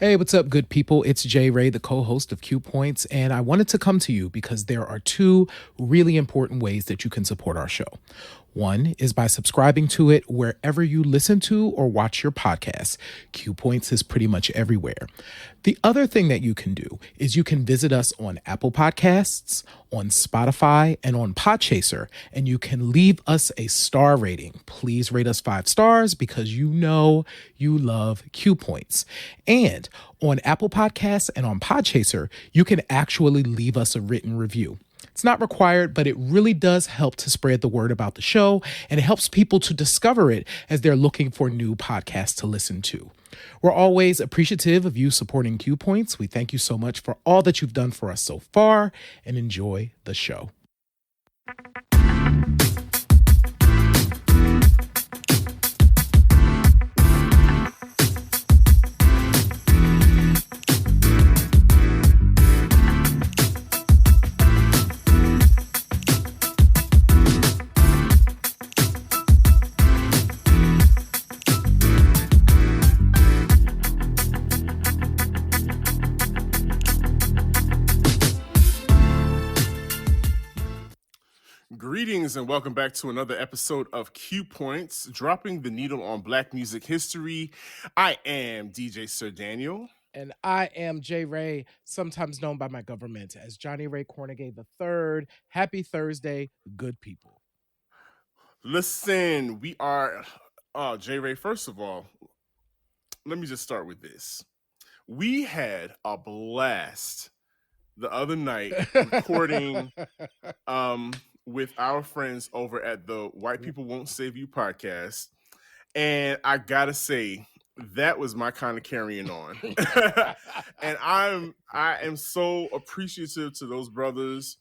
Hey, what's up, good people? It's Jay Ray, the co host of Q Points, and I wanted to come to you because there are two really important ways that you can support our show. One is by subscribing to it wherever you listen to or watch your podcasts. Q Points is pretty much everywhere. The other thing that you can do is you can visit us on Apple Podcasts, on Spotify, and on Podchaser, and you can leave us a star rating. Please rate us 5 stars because you know you love Q Points. And on Apple Podcasts and on Podchaser, you can actually leave us a written review. It's not required, but it really does help to spread the word about the show, and it helps people to discover it as they're looking for new podcasts to listen to. We're always appreciative of you supporting Q Points. We thank you so much for all that you've done for us so far, and enjoy the show. Greetings and welcome back to another episode of Q Points, dropping the needle on Black music history. I am DJ Sir Daniel. And I am Jay Ray, sometimes known by my government as Johnny Ray Cornegay III. Happy Thursday, good people. Listen, we are, Jay Ray, first of all, let me just start with this. We had a blast the other night recording with our friends over at the White People Won't Save You podcast. And I gotta say, that was my kind of carrying on. And I am so appreciative to those brothers,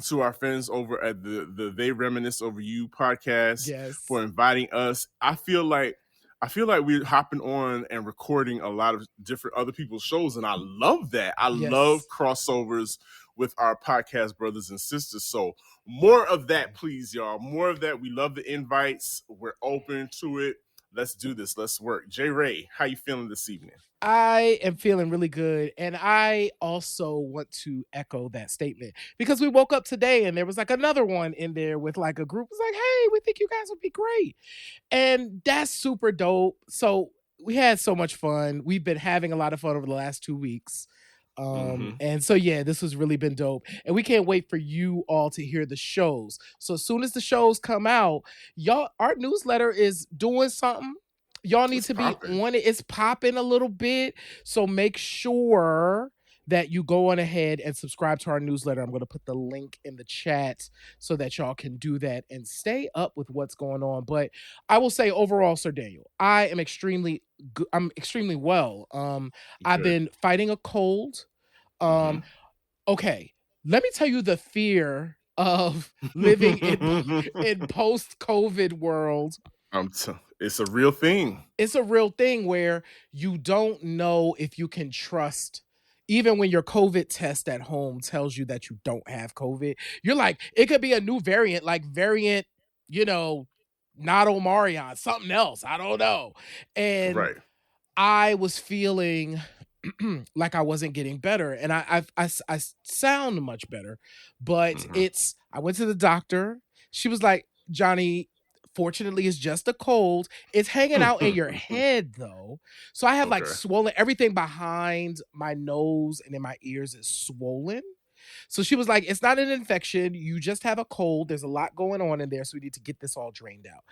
to our friends over at the They Reminisce Over You podcast for inviting us. I feel like we're hopping on and recording a lot of different other people's shows, and I love that. I love crossovers with our podcast brothers and sisters. So more of that, please, y'all. More of that. We love the invites. We're open to it. Let's do this. Let's work. Jay Ray, how you feeling this evening? I am feeling really good. And I also want to echo that statement because we woke up today and there was like another one in there with like a group. It's like, hey, we think you guys would be great. And that's super dope. So we had so much fun. We've been having a lot of fun over the last 2 weeks. And so, yeah, this has really been dope. And we can't wait for you all to hear the shows. So as soon as the shows come out, y'all, our newsletter is doing something. Y'all need to be on it. It's popping a little bit. So make sure that you go on ahead and subscribe to our newsletter. I'm going to put the link in the chat so that y'all can do that and stay up with what's going on. But I will say overall, Sir Daniel, I am extremely good. I'm extremely well. I've been fighting a cold. Okay, let me tell you the fear of living in post-COVID world. It's a real thing. It's a real thing where you don't know if you can trust. Even when your COVID test at home tells you that you don't have COVID, you're like, it could be a new variant, like variant, not Omarion, something else. I don't know. And I was feeling like I wasn't getting better, and I sound much better, but I went to the doctor. She was like, Johnny, fortunately it's just a cold. It's hanging out in your head though. So I have like swollen, everything behind my nose and in my ears is swollen. So she was like, it's not an infection. You just have a cold. There's a lot going on in there. So we need to get this all drained out.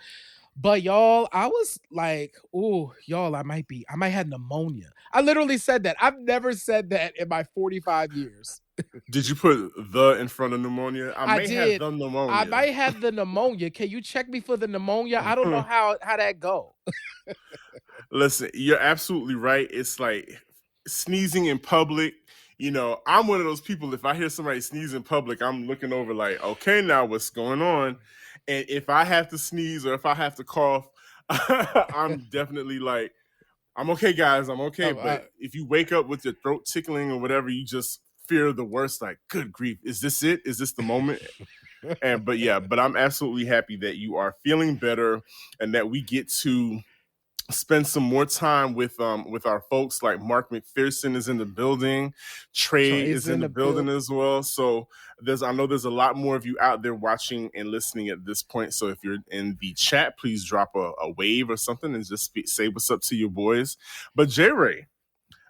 But y'all, I was like, oh, y'all, I might have pneumonia. I literally said that. I've never said that in my 45 years. Did you put the in front of pneumonia? I did. Have the pneumonia. I might have the pneumonia. Can you check me for the pneumonia? I don't know how that go. Listen, you're absolutely right. It's like sneezing in public. I'm one of those people, if I hear somebody sneeze in public, I'm looking over like, okay, now what's going on? And if I have to sneeze or if I have to cough, I'm definitely like, I'm okay, guys. I'm okay. But if you wake up with your throat tickling or whatever, you just fear the worst. Like, good grief. Is this it? Is this the moment? But I'm absolutely happy that you are feeling better and that we get to spend some more time with our folks. Like Mark McPherson is in the building, Trey Trey's is in in the the building build. as well. So I know there's a lot more of you out there watching and listening at this point. So if you're in the chat, please drop a wave or something and just say what's up to your boys. But J Ray,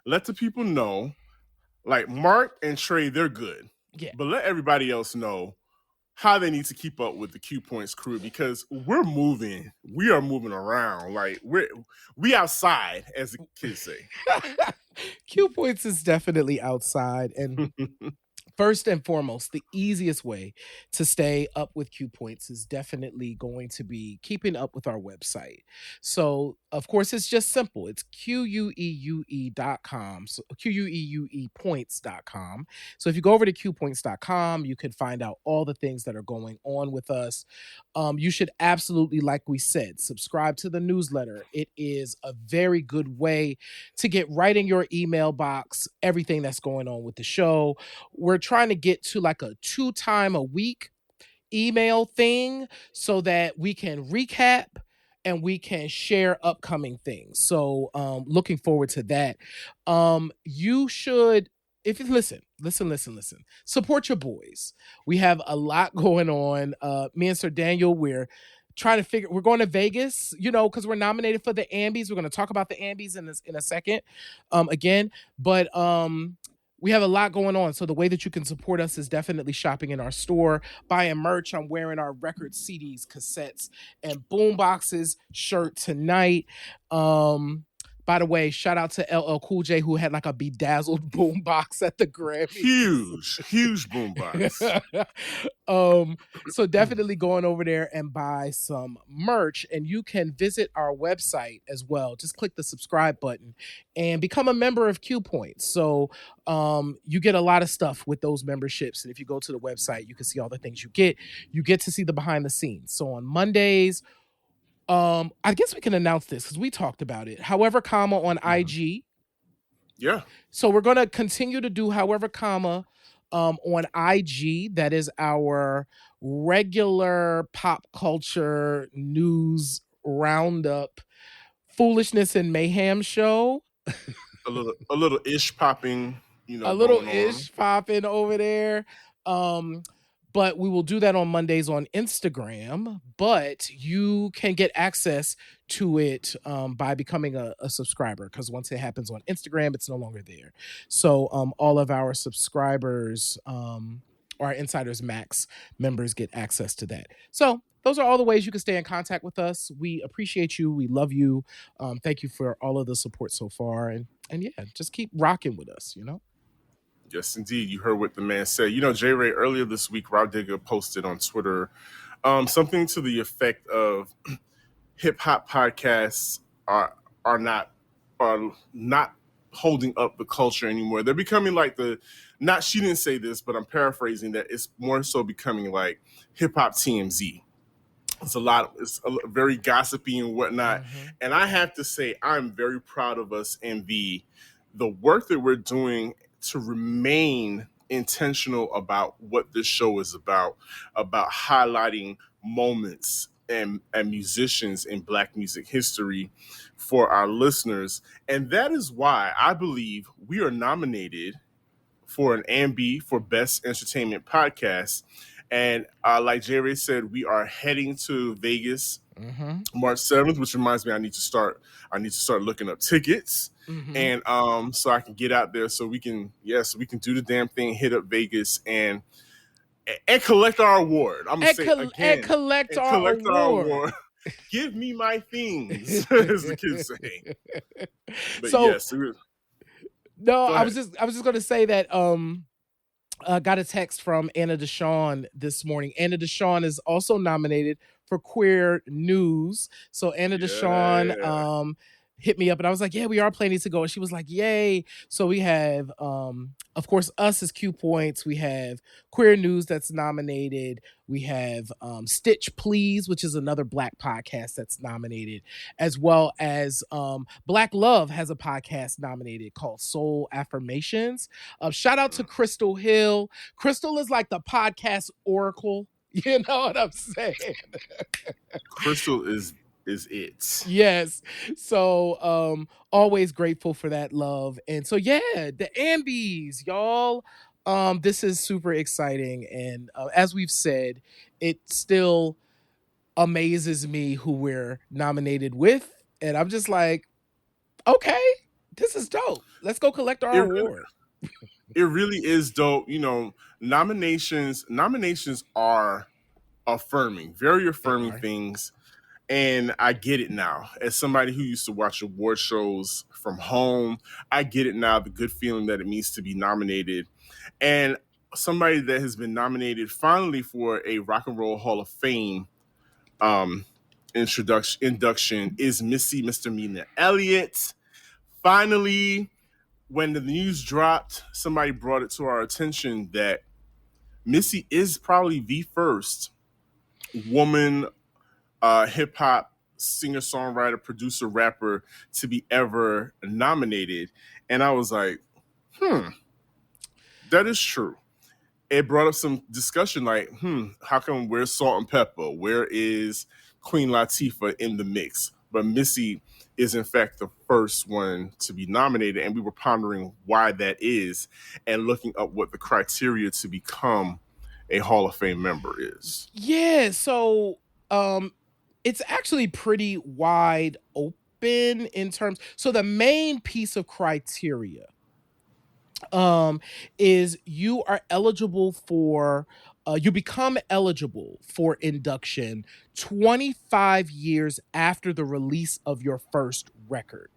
let the people know, like Mark and Trey, they're good, Yeah. but let everybody else know how they need to keep up with the Q Points crew, because we are moving around. Like we outside, as the kids say. Q Points is definitely outside. And first and foremost, the easiest way to stay up with Q Points is definitely going to be keeping up with our website. So, of course, it's just simple. It's QUEUE.com. So, QUEUE points.com. So, if you go over to QPoints.com, you can find out all the things that are going on with us. You should absolutely, like we said, subscribe to the newsletter. It is a very good way to get right in your email box everything that's going on with the show. We're trying to get to like a 2 time a week email thing so that we can recap and we can share upcoming things. So looking forward to that. You should, if you listen, support your boys. We have a lot going on. Me and Sir Daniel, we're we're going to Vegas, because we're nominated for the Ambies. We're going to talk about the Ambies in a second, again. But we have a lot going on. So the way that you can support us is definitely shopping in our store, buying merch. I'm wearing our record CDs, cassettes, and boomboxes shirt tonight. By the way, shout out to LL Cool J, who had like a bedazzled boombox at the Grammys. Huge boombox. So definitely going over there and buy some merch, and you can visit our website as well. Just click the subscribe button and become a member of Q Points. So you get a lot of stuff with those memberships, and if you go to the website, you can see all the things you get. You get to see the behind the scenes. So on Mondays, I guess we can announce this because we talked about it. However, comma on IG. Yeah. So we're gonna continue to do however, comma on IG. That is our regular pop culture news roundup, foolishness and mayhem show. A little ish popping, A little going ish popping over there. But we will do that on Mondays on Instagram. But you can get access to it by becoming a subscriber, because once it happens on Instagram, it's no longer there. So all of our subscribers, our Insiders Max members, get access to that. So those are all the ways you can stay in contact with us. We appreciate you. We love you. Thank you for all of the support so far. And yeah, just keep rocking with us. Yes, indeed. You heard what the man said. J Ray, earlier this week, Rob Digger posted on Twitter something to the effect of hip hop podcasts are not holding up the culture anymore. They're becoming like she didn't say this, but I'm paraphrasing that, it's more so becoming like hip hop TMZ. It's very gossipy and whatnot. Mm-hmm. And I have to say, I'm very proud of us and the work that we're doing to remain intentional about what this show is about highlighting moments and musicians in Black music history for our listeners. And that is why I believe we are nominated for an AMB for Best Entertainment Podcast. And like J Ray said, we are heading to Vegas March 7th, which reminds me I need to start looking up tickets. And so I can get out there so we can do the damn thing, hit up Vegas and collect our award. I'm gonna say again, and collect our award. Give me my things, as the kids say. But so yes, no, I was just gonna say that got a text from Anna Deshawn this morning. Anna Deshawn is also nominated for Queer News. So Anna Deshawn hit me up and I was like, yeah, we are planning to go. And she was like, yay. So we have, of course, us as Q Points. We have Queer News that's nominated. We have Stitch Please, which is another Black podcast that's nominated, as well as Black Love has a podcast nominated called Soul Affirmations. Shout out to Crystal Hill. Crystal is like the podcast oracle. You know what I'm saying? Crystal is is it. Yes. So always grateful for that love. And so yeah, the Ambies, y'all. This is super exciting. And as we've said, it still amazes me who we're nominated with. And I'm just like, okay, this is dope. Let's go collect our It award. it really is dope. Nominations are affirming, very They affirming are. things. And I get it now. As somebody who used to watch award shows from home, I get it now, the good feeling that it means to be nominated. And somebody that has been nominated finally for a Rock and Roll Hall of Fame um, induction is Missy Misdemeanor Elliott. Finally, when the news dropped, somebody brought it to our attention that Missy is probably the first woman hip hop singer, songwriter, producer, rapper to be ever nominated. And I was like, that is true. It brought up some discussion like, how come where's Salt and Pepper? Where is Queen Latifah in the mix? But Missy is in fact the first one to be nominated. And we were pondering why that is and looking up what the criteria to become a Hall of Fame member is. Yeah, so it's actually pretty wide open in terms. So the main piece of criteria is you are eligible for you become eligible for induction 25 years after the release of your first record.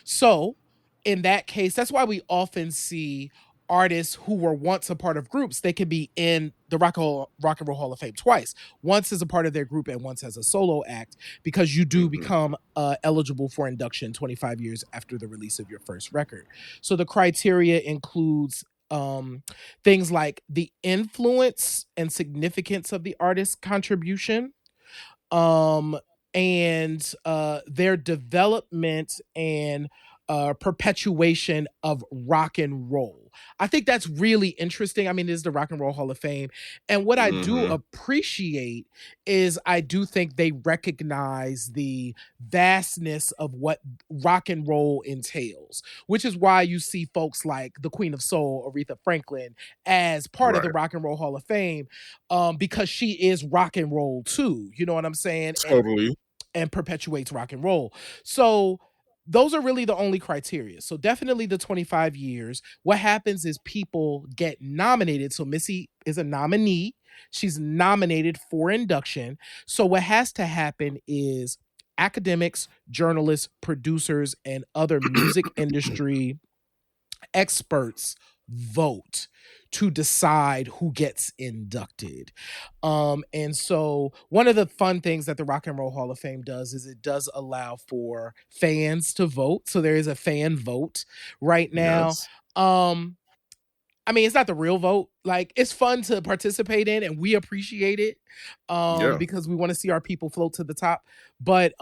So, in that case, that's why we often see artists who were once a part of groups. They can be in the Rock and Roll Hall of Fame twice, once as a part of their group and once as a solo act, because you do Mm-hmm. become eligible for induction 25 years after the release of your first record. So the criteria includes things like the influence and significance of the artist's contribution, um and their development and perpetuation of rock and roll. I think that's really interesting. I mean, it is the Rock and Roll Hall of Fame. And what I do Mm-hmm. appreciate is I do think they recognize the vastness of what rock and roll entails, which is why you see folks like the Queen of Soul, Aretha Franklin, as part of the Right. Rock and Roll Hall of Fame, because she is rock and roll too. You know what I'm saying? Totally. And perpetuates rock and roll. So those are really the only criteria. So definitely the 25 years. What happens is people get nominated. So Missy is a nominee. She's nominated for induction. So what has to happen is academics, journalists, producers, and other music industry experts vote to decide who gets inducted. And so one of the fun things that the Rock and Roll Hall of Fame does is it does allow for fans to vote. So there is a fan vote right now. Yes. Um, I mean, it's not the real vote. Like, it's fun to participate in, and we appreciate it, Yeah. because we want to see our people float to the top. But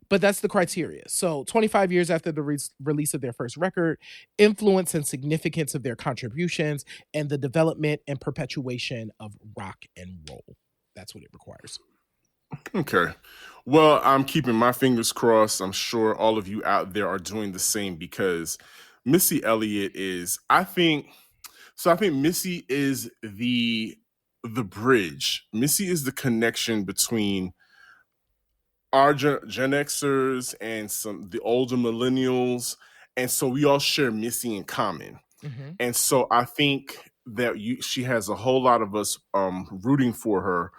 that's the criteria. So 25 years after the release of their first record, influence and significance of their contributions, and the development and perpetuation of rock and roll. That's what it requires. Okay. Well, I'm keeping my fingers crossed. I'm sure all of you out there are doing the same because Missy Elliott is, I think Missy is the bridge. Missy is the connection between our Gen Xers and some the older millennials. And so we all share Missy in common. Mm-hmm. And so I think that she has a whole lot of us rooting for her.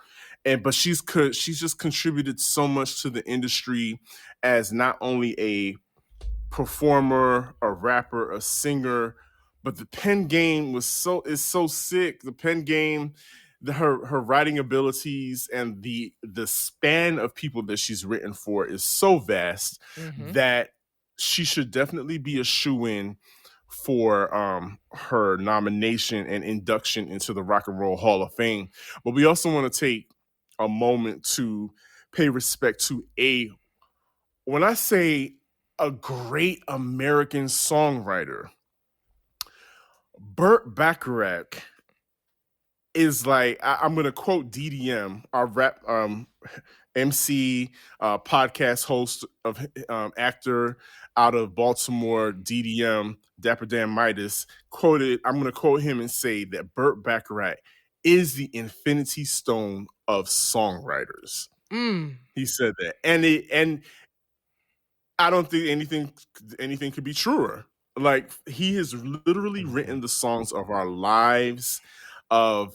And but she's just contributed so much to the industry as not only a performer, a rapper, a singer, but the pen game is so sick. The pen game, her writing abilities and the span of people that she's written for is so vast Mm-hmm. that she should definitely be a shoe-in for her nomination and induction into the Rock and Roll Hall of Fame. But we also want to take a moment to pay respect to when I say a great American songwriter, Burt Bacharach is like I'm gonna quote DDM, our rap MC, podcast host of actor out of Baltimore, DDM, Dapper Dan Midas, quoted. I'm gonna quote him and say that Burt Bacharach is the infinity stone of songwriters. Mm. He said that, and I don't think anything could be truer. Like, he has literally written the songs of our lives, of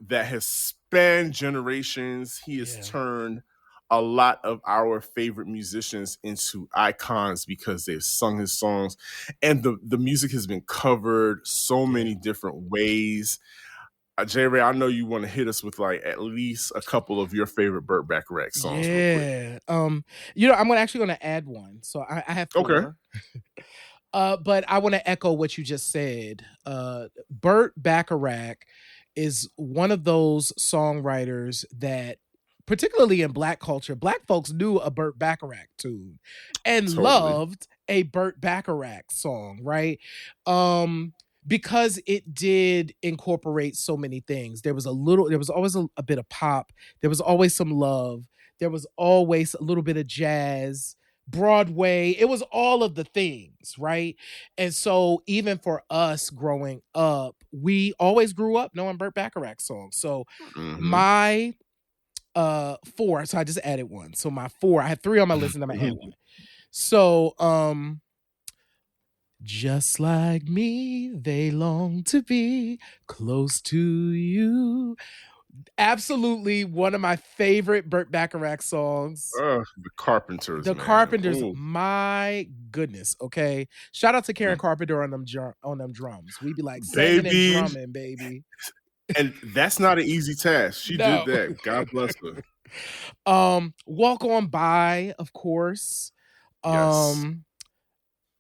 that has spanned generations. He has Yeah. turned a lot of our favorite musicians into icons because they've sung his songs, and the music has been covered so Yeah. many different ways. J. Ray, I know you want to hit us with like at least a couple of your favorite Burt Bacharach songs, real quick. Yeah. I'm actually gonna add one. So I have Okay. 4. But I want to echo what you just said. Burt Bacharach is one of those songwriters that, particularly in Black culture, Black folks knew a Burt Bacharach tune and Totally. loved a Burt Bacharach song, right? Um, because it did incorporate so many things. There was always a bit of pop. There was always some love. There was always a little bit of jazz, Broadway. It was all of the things, right? And so even for us growing up, we always grew up knowing Burt Bacharach songs. So Mm-hmm. my 4, so I just added one. So my 4, I had 3 on my list and I'm gonna add one. So just like me, they long to be close to you. Absolutely one of my favorite Burt Bacharach songs. The Carpenters, The man. Carpenters, Ooh, my goodness. Okay, shout out to Karen Carpenter on them drums. We be like singing and baby. drumming, baby. And that's not an easy task. She did No. that. God bless her. Walk On By, of course. Yes.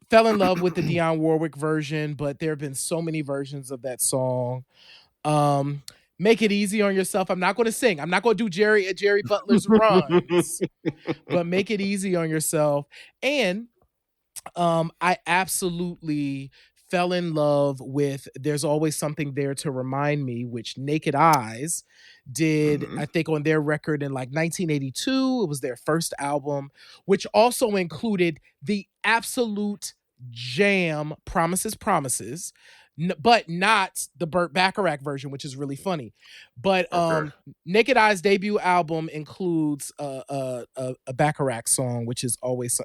Fell in love with the Dionne Warwick version, but there have been so many versions of that song. Make It Easy on Yourself. I'm not going to sing. I'm not going to do Jerry Butler's runs, but Make It Easy on Yourself. And I absolutely fell in love with There's Always Something There to Remind Me, which Naked Eyes did, Mhm. I think, on their record in like 1982. It was their first album, which also included the absolute jam Promises, Promises. But not the Burt Bacharach version, which is really funny. But Okay. Naked Eyes debut album includes a Bacharach song, which is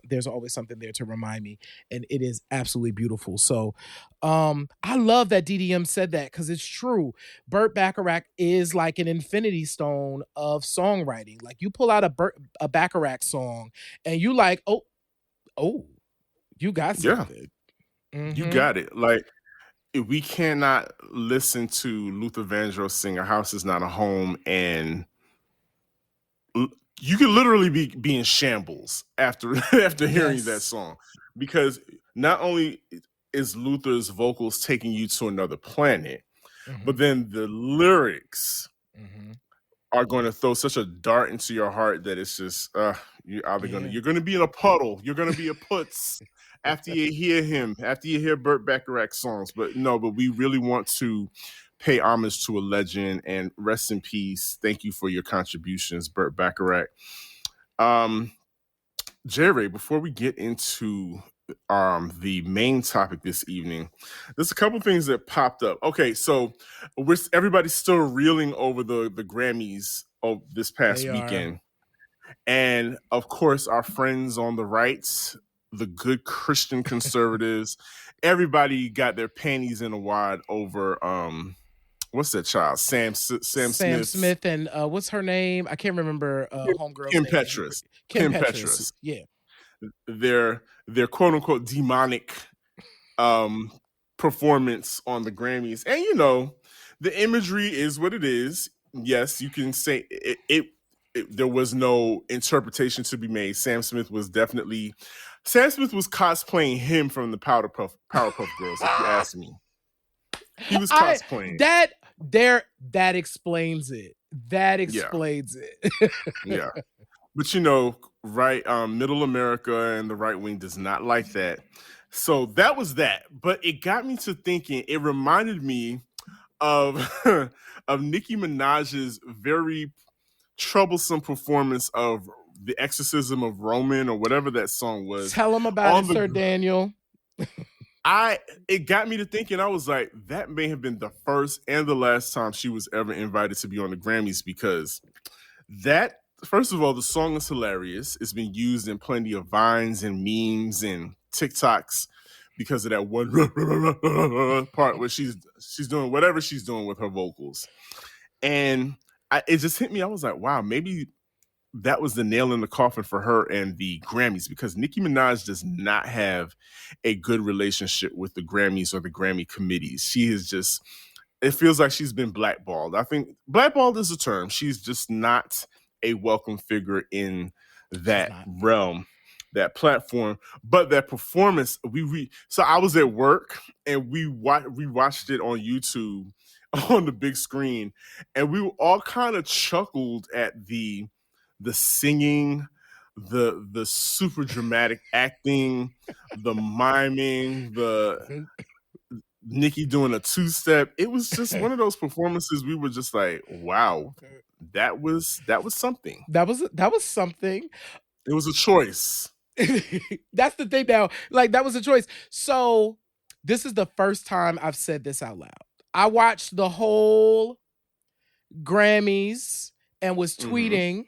There's Always Something There to Remind Me, and it is absolutely beautiful. So I love that DDM said that because it's true. Burt Bacharach is like an infinity stone of songwriting. Like, you pull out a Bacharach song and you like, oh, you got Yeah. something. You Mm-hmm. got it. Like, we cannot listen to Luther Vandross sing "A House Is Not a Home" and you could literally be in shambles after hearing that Yes. song, because not only is Luther's vocals taking you to another planet, Mm-hmm. but then the lyrics Mm-hmm. are going to throw such a dart into your heart that it's just Yeah. you're gonna be in a puddle, you're gonna be a putz after you hear Burt Bacharach songs. But we really want to pay homage to a legend, and rest in peace. Thank you for your contributions, Burt Bacharach. Jerry, before we get into the main topic this evening, there's a couple things that popped up. Okay, so everybody's still reeling over the Grammys of this past They are. weekend, and of course our friends on the right, the good Christian conservatives, everybody got their panties in a wad over what's that child, Sam Sam Smith's Smith and what's her name? I can't remember homegirl's Kim name that he Petras. Kim Kim Petras. Petras. Yeah. Their quote unquote demonic um performance on the Grammys. And the imagery is what it is. Yes, you can say it there was no interpretation to be made. Sam Smith was cosplaying him from the Powerpuff Girls, if you ask me. He was cosplaying. That explains it. That Yeah. explains it. Yeah. But middle America and the right wing does not like that. So that was that. But it got me to thinking, it reminded me of of Nicki Minaj's very troublesome performance of The Exorcism of Roman or whatever that song was Tell them about it, on Sir the Daniel. it got me to thinking. I was like, that may have been the first and the last time she was ever invited to be on the Grammys, because that, first of all, the song is hilarious. It's been used in plenty of vines and memes and TikToks because of that one part where she's doing whatever she's doing with her vocals. And it just hit me. I was like, wow, maybe that was the nail in the coffin for her and the Grammys, because Nicki Minaj does not have a good relationship with the Grammys or the Grammy committees. She is just, it feels like she's been blackballed. I think blackballed is a term. She's just not a welcome figure in that realm, that platform. But that performance, so I was at work and we watched it on YouTube on the big screen, and we all kind of chuckled at the singing, the super dramatic acting, the miming, the Nicki doing a two-step. It was just one of those performances we were just like, wow, that was something. That was something. It was a choice. That's the thing now. Like, that was a choice. So this is the first time I've said this out loud. I watched the whole Grammys and was tweeting.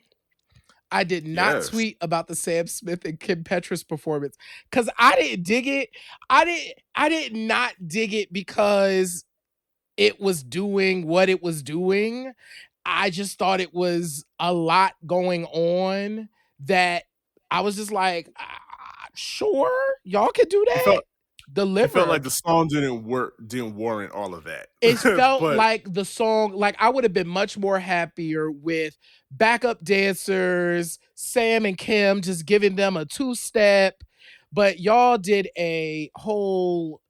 I did not tweet about the Sam Smith and Kim Petras performance because I didn't dig it. I did not dig it because it was doing what it was doing. I just thought it was a lot going on that I was just like, sure, y'all can do that. Deliver. It felt like the song didn't warrant all of that. It felt like the song, like I would have been much more happier with backup dancers, Sam and Kim, just giving them a two-step. But y'all did a whole,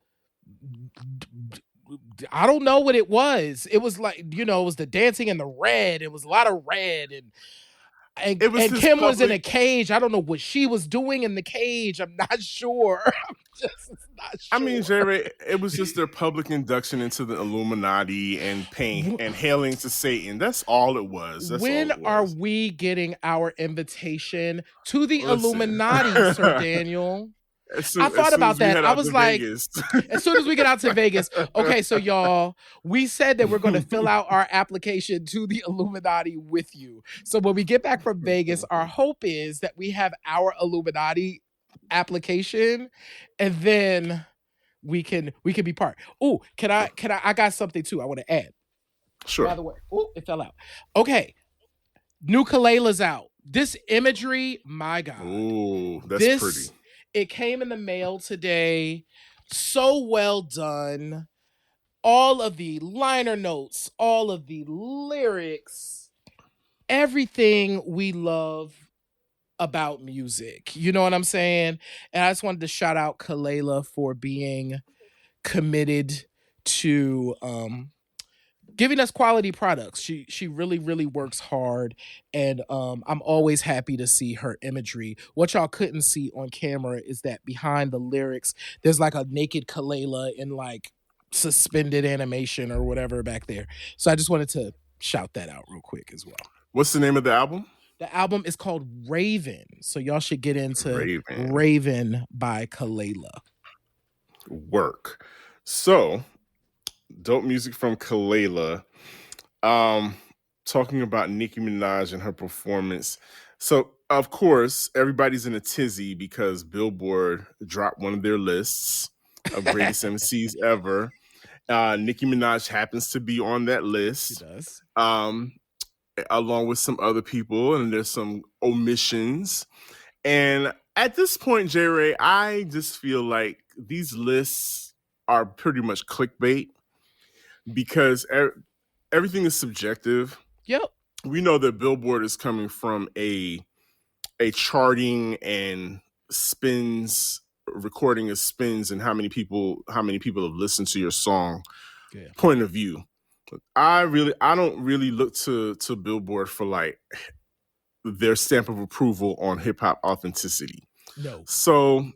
I don't know what it was. It was like, it was the dancing in the red. It was a lot of red, and Kim was in a cage. I don't know what she was doing in the cage. I'm not sure. I'm just not sure. I mean, Jerry, it was just their public induction into the Illuminati and hailing to Satan. That's all it was. When are we getting our invitation to the Illuminati, Sir Daniel? I thought about that. I was like, as soon as we get out to Vegas, okay, so y'all, we said that we're going to fill out our application to the Illuminati with you. So when we get back from Vegas, our hope is that we have our Illuminati application, and then we can be part. Oh, can I got something too I want to add. Sure. By the way, oh, it fell out. Okay. Nukalela's out. This imagery, my God. Oh, that's pretty. It came in the mail today. So well done. All of the liner notes, all of the lyrics, everything we love about music. You know what I'm saying? And I just wanted to shout out Kelela for being committed to giving us quality products. She really, really works hard, and I'm always happy to see her imagery. What y'all couldn't see on camera is that behind the lyrics, there's like a naked Kelela in like suspended animation or whatever back there. So I just wanted to shout that out real quick as well. What's the name of the album? The album is called Raven. So y'all should get into Raven by Kelela. Work. So, dope music from Kelela. Talking about Nicki Minaj and her performance. So, of course, everybody's in a tizzy because Billboard dropped one of their lists of greatest MCs ever. Nicki Minaj happens to be on that list. She does. Along with some other people, and there's some omissions. And at this point, J. Ray, I just feel like these lists are pretty much clickbait because everything is subjective. Yep. We know that Billboard is coming from a charting and spins, recording of spins, and how many people have listened to your song point of view. I don't really look to Billboard for like their stamp of approval on hip hop authenticity. No. So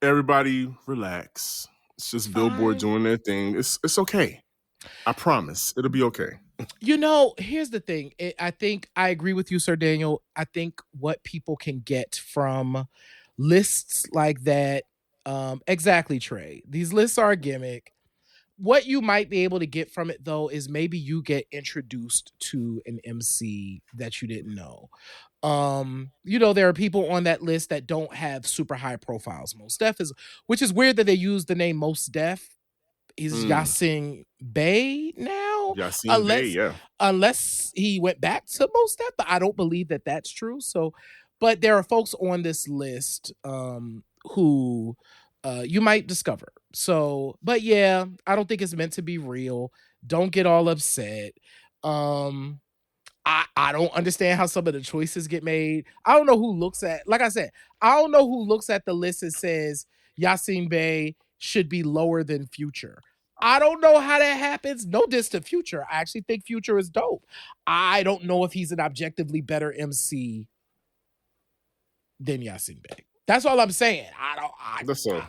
everybody relax. It's just Billboard doing their thing. It's okay. I promise it'll be okay. Here's the thing. I think I agree with you, Sir Daniel. I think what people can get from lists like that, exactly, Trey. These lists are a gimmick. What you might be able to get from it, though, is maybe you get introduced to an MC that you didn't know. There are people on that list that don't have super high profiles. Most Def is, which is weird that they use the name Most Def. Is Mm. Yasin Bey now? Yasin Bey, Unless yeah. unless he went back to Most Def, but I don't believe that that's true. So, but there are folks on this list who you might discover. So, but yeah, I don't think it's meant to be real. Don't get all upset. Um, I don't understand how some of the choices get made. I don't know who looks at, like I said, I don't know who looks at the list and says Yasin Bey should be lower than Future. I don't know how that happens. No diss to Future. I actually think Future is dope. I don't know if he's an objectively better MC than Yasin Bey. That's all I'm saying. I don't. That's all.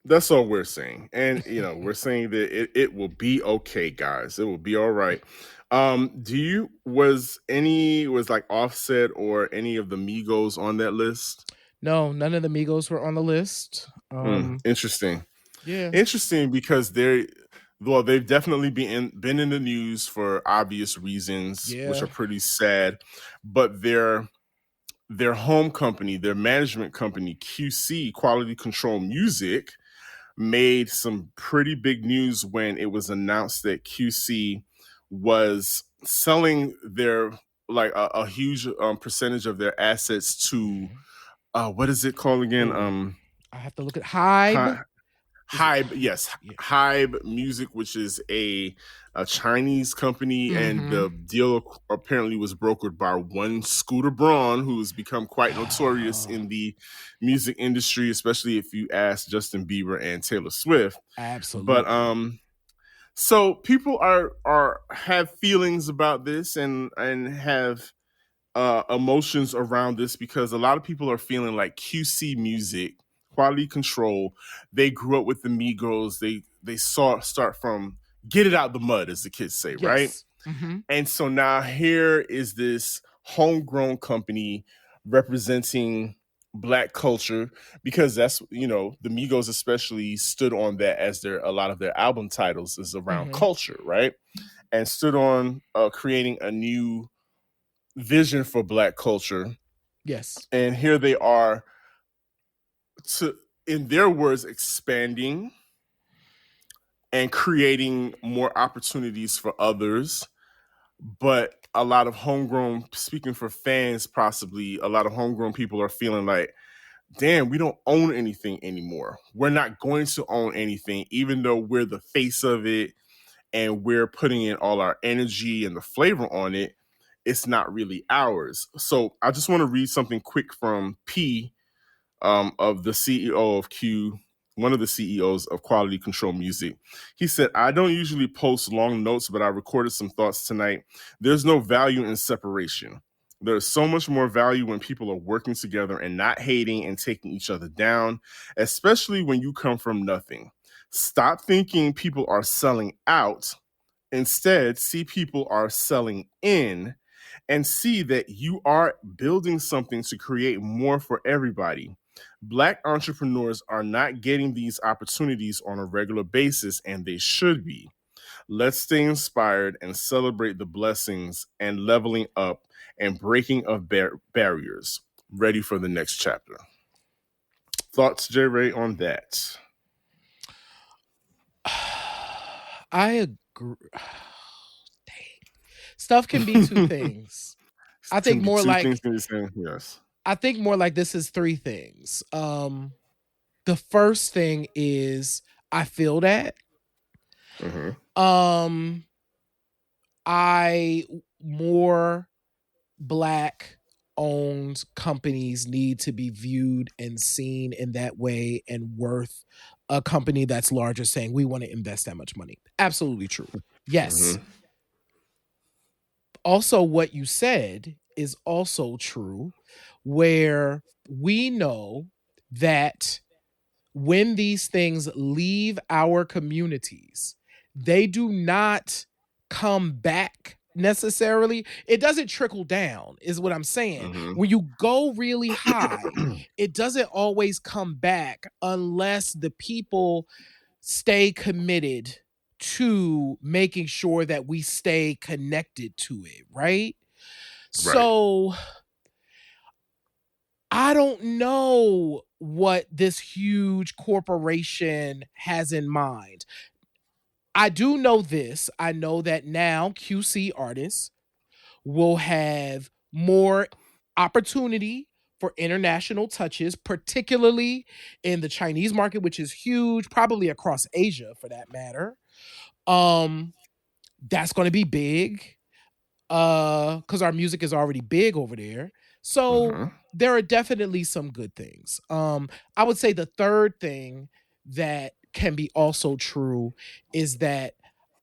That's all we're saying. And we're saying that it will be okay, guys. It will be all right. Do you was like Offset or any of the Migos on that list? No, none of the Migos were on the list. Interesting. Yeah, Interesting because they've definitely been in the news for obvious reasons, which yeah. are pretty sad. But their home company, their management company, QC, Quality Control Music, made some pretty big news when it was announced that QC was selling their like a huge percentage of their assets to what is it called again? Oh, I have to look at Hybe. Is it? Hybe, yes, Yeah. Hybe Music, which is a Chinese company, and Mm-hmm. the deal apparently was brokered by one Scooter Braun, who has become quite notorious in the music industry, especially if you ask Justin Bieber and Taylor Swift. But Absolutely. so people are have feelings about this and have emotions around this because a lot of people are feeling like QC Music, Quality Control, they grew up with the Migos. They saw start from get it out the mud, as the kids say, right? Yes. Mm-hmm. And so now here is this homegrown company representing black culture because that's the Migos especially stood on that as a lot of their album titles is around Mm-hmm. culture, right? And stood on creating a new vision for black culture. Yes. And here they are to in their words expanding and creating more opportunities for others, but a lot of homegrown, speaking for fans, possibly a lot of homegrown people are feeling like, damn, we don't own anything anymore. We're not going to own anything, even though we're the face of it and we're putting in all our energy and the flavor on it. It's not really ours. So I just want to read something quick from P, of the CEO of Q, one of the CEOs of Quality Control Music. He said, I don't usually post long notes, but I recorded some thoughts tonight. There's no value in separation. There's so much more value when people are working together and not hating and taking each other down, especially when you come from nothing. Stop thinking people are selling out. Instead, see people are selling in and see that you are building something to create more for everybody. Black entrepreneurs are not getting these opportunities on a regular basis, and they should be. Let's stay inspired and celebrate the blessings and leveling up and breaking of barriers. Ready for the next chapter. Thoughts, J. Ray, on that? I agree. Dang. Stuff can be two things. I think Can be more two things like can be saying yes. I think more like this is three things. The first thing is I feel that. Mm-hmm. Um I more black owned companies need to be viewed and seen in that way and worth a company that's larger saying we want to invest that much money. Absolutely true. Yes. Mm-hmm. Also, what you said is also true, where we know that when these things leave our communities, they do not come back necessarily. It doesn't trickle down, is what I'm saying. Mm-hmm. When you go really high, it doesn't always come back unless the people stay committed to making sure that we stay connected to it, right? Right. So I don't know what this huge corporation has in mind. I do know this. I know that now QC artists will have more opportunity for international touches, particularly in the Chinese market, which is huge, probably across Asia for that matter. Um, that's going to be big because our music is already big over there. So Mm-hmm. there are definitely some good things. I would say the third thing that can be also true is that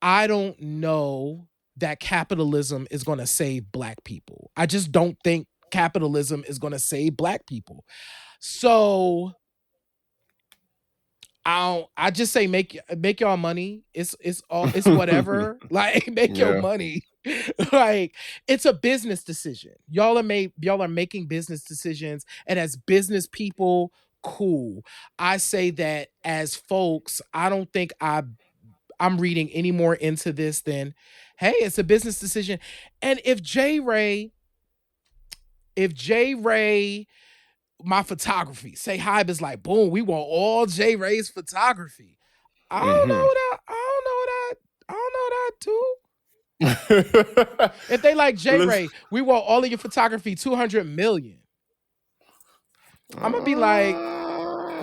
I don't know that capitalism is going to save black people. I just don't think capitalism is going to save black people. So I just say make y'all money. It's whatever. Like make your Yeah. money. Like it's a business decision. Y'all are making business decisions, and as business people, cool. I say that as folks, I don't think I'm reading any more into this than, hey, it's a business decision. And if J Ray my photography. Say Hybe is like, boom, we want all J Ray's photography. I don't Mm-hmm. know that. I don't know that too. If they like J Let's. Ray, we want all of your photography, 200 million. I'm gonna be like,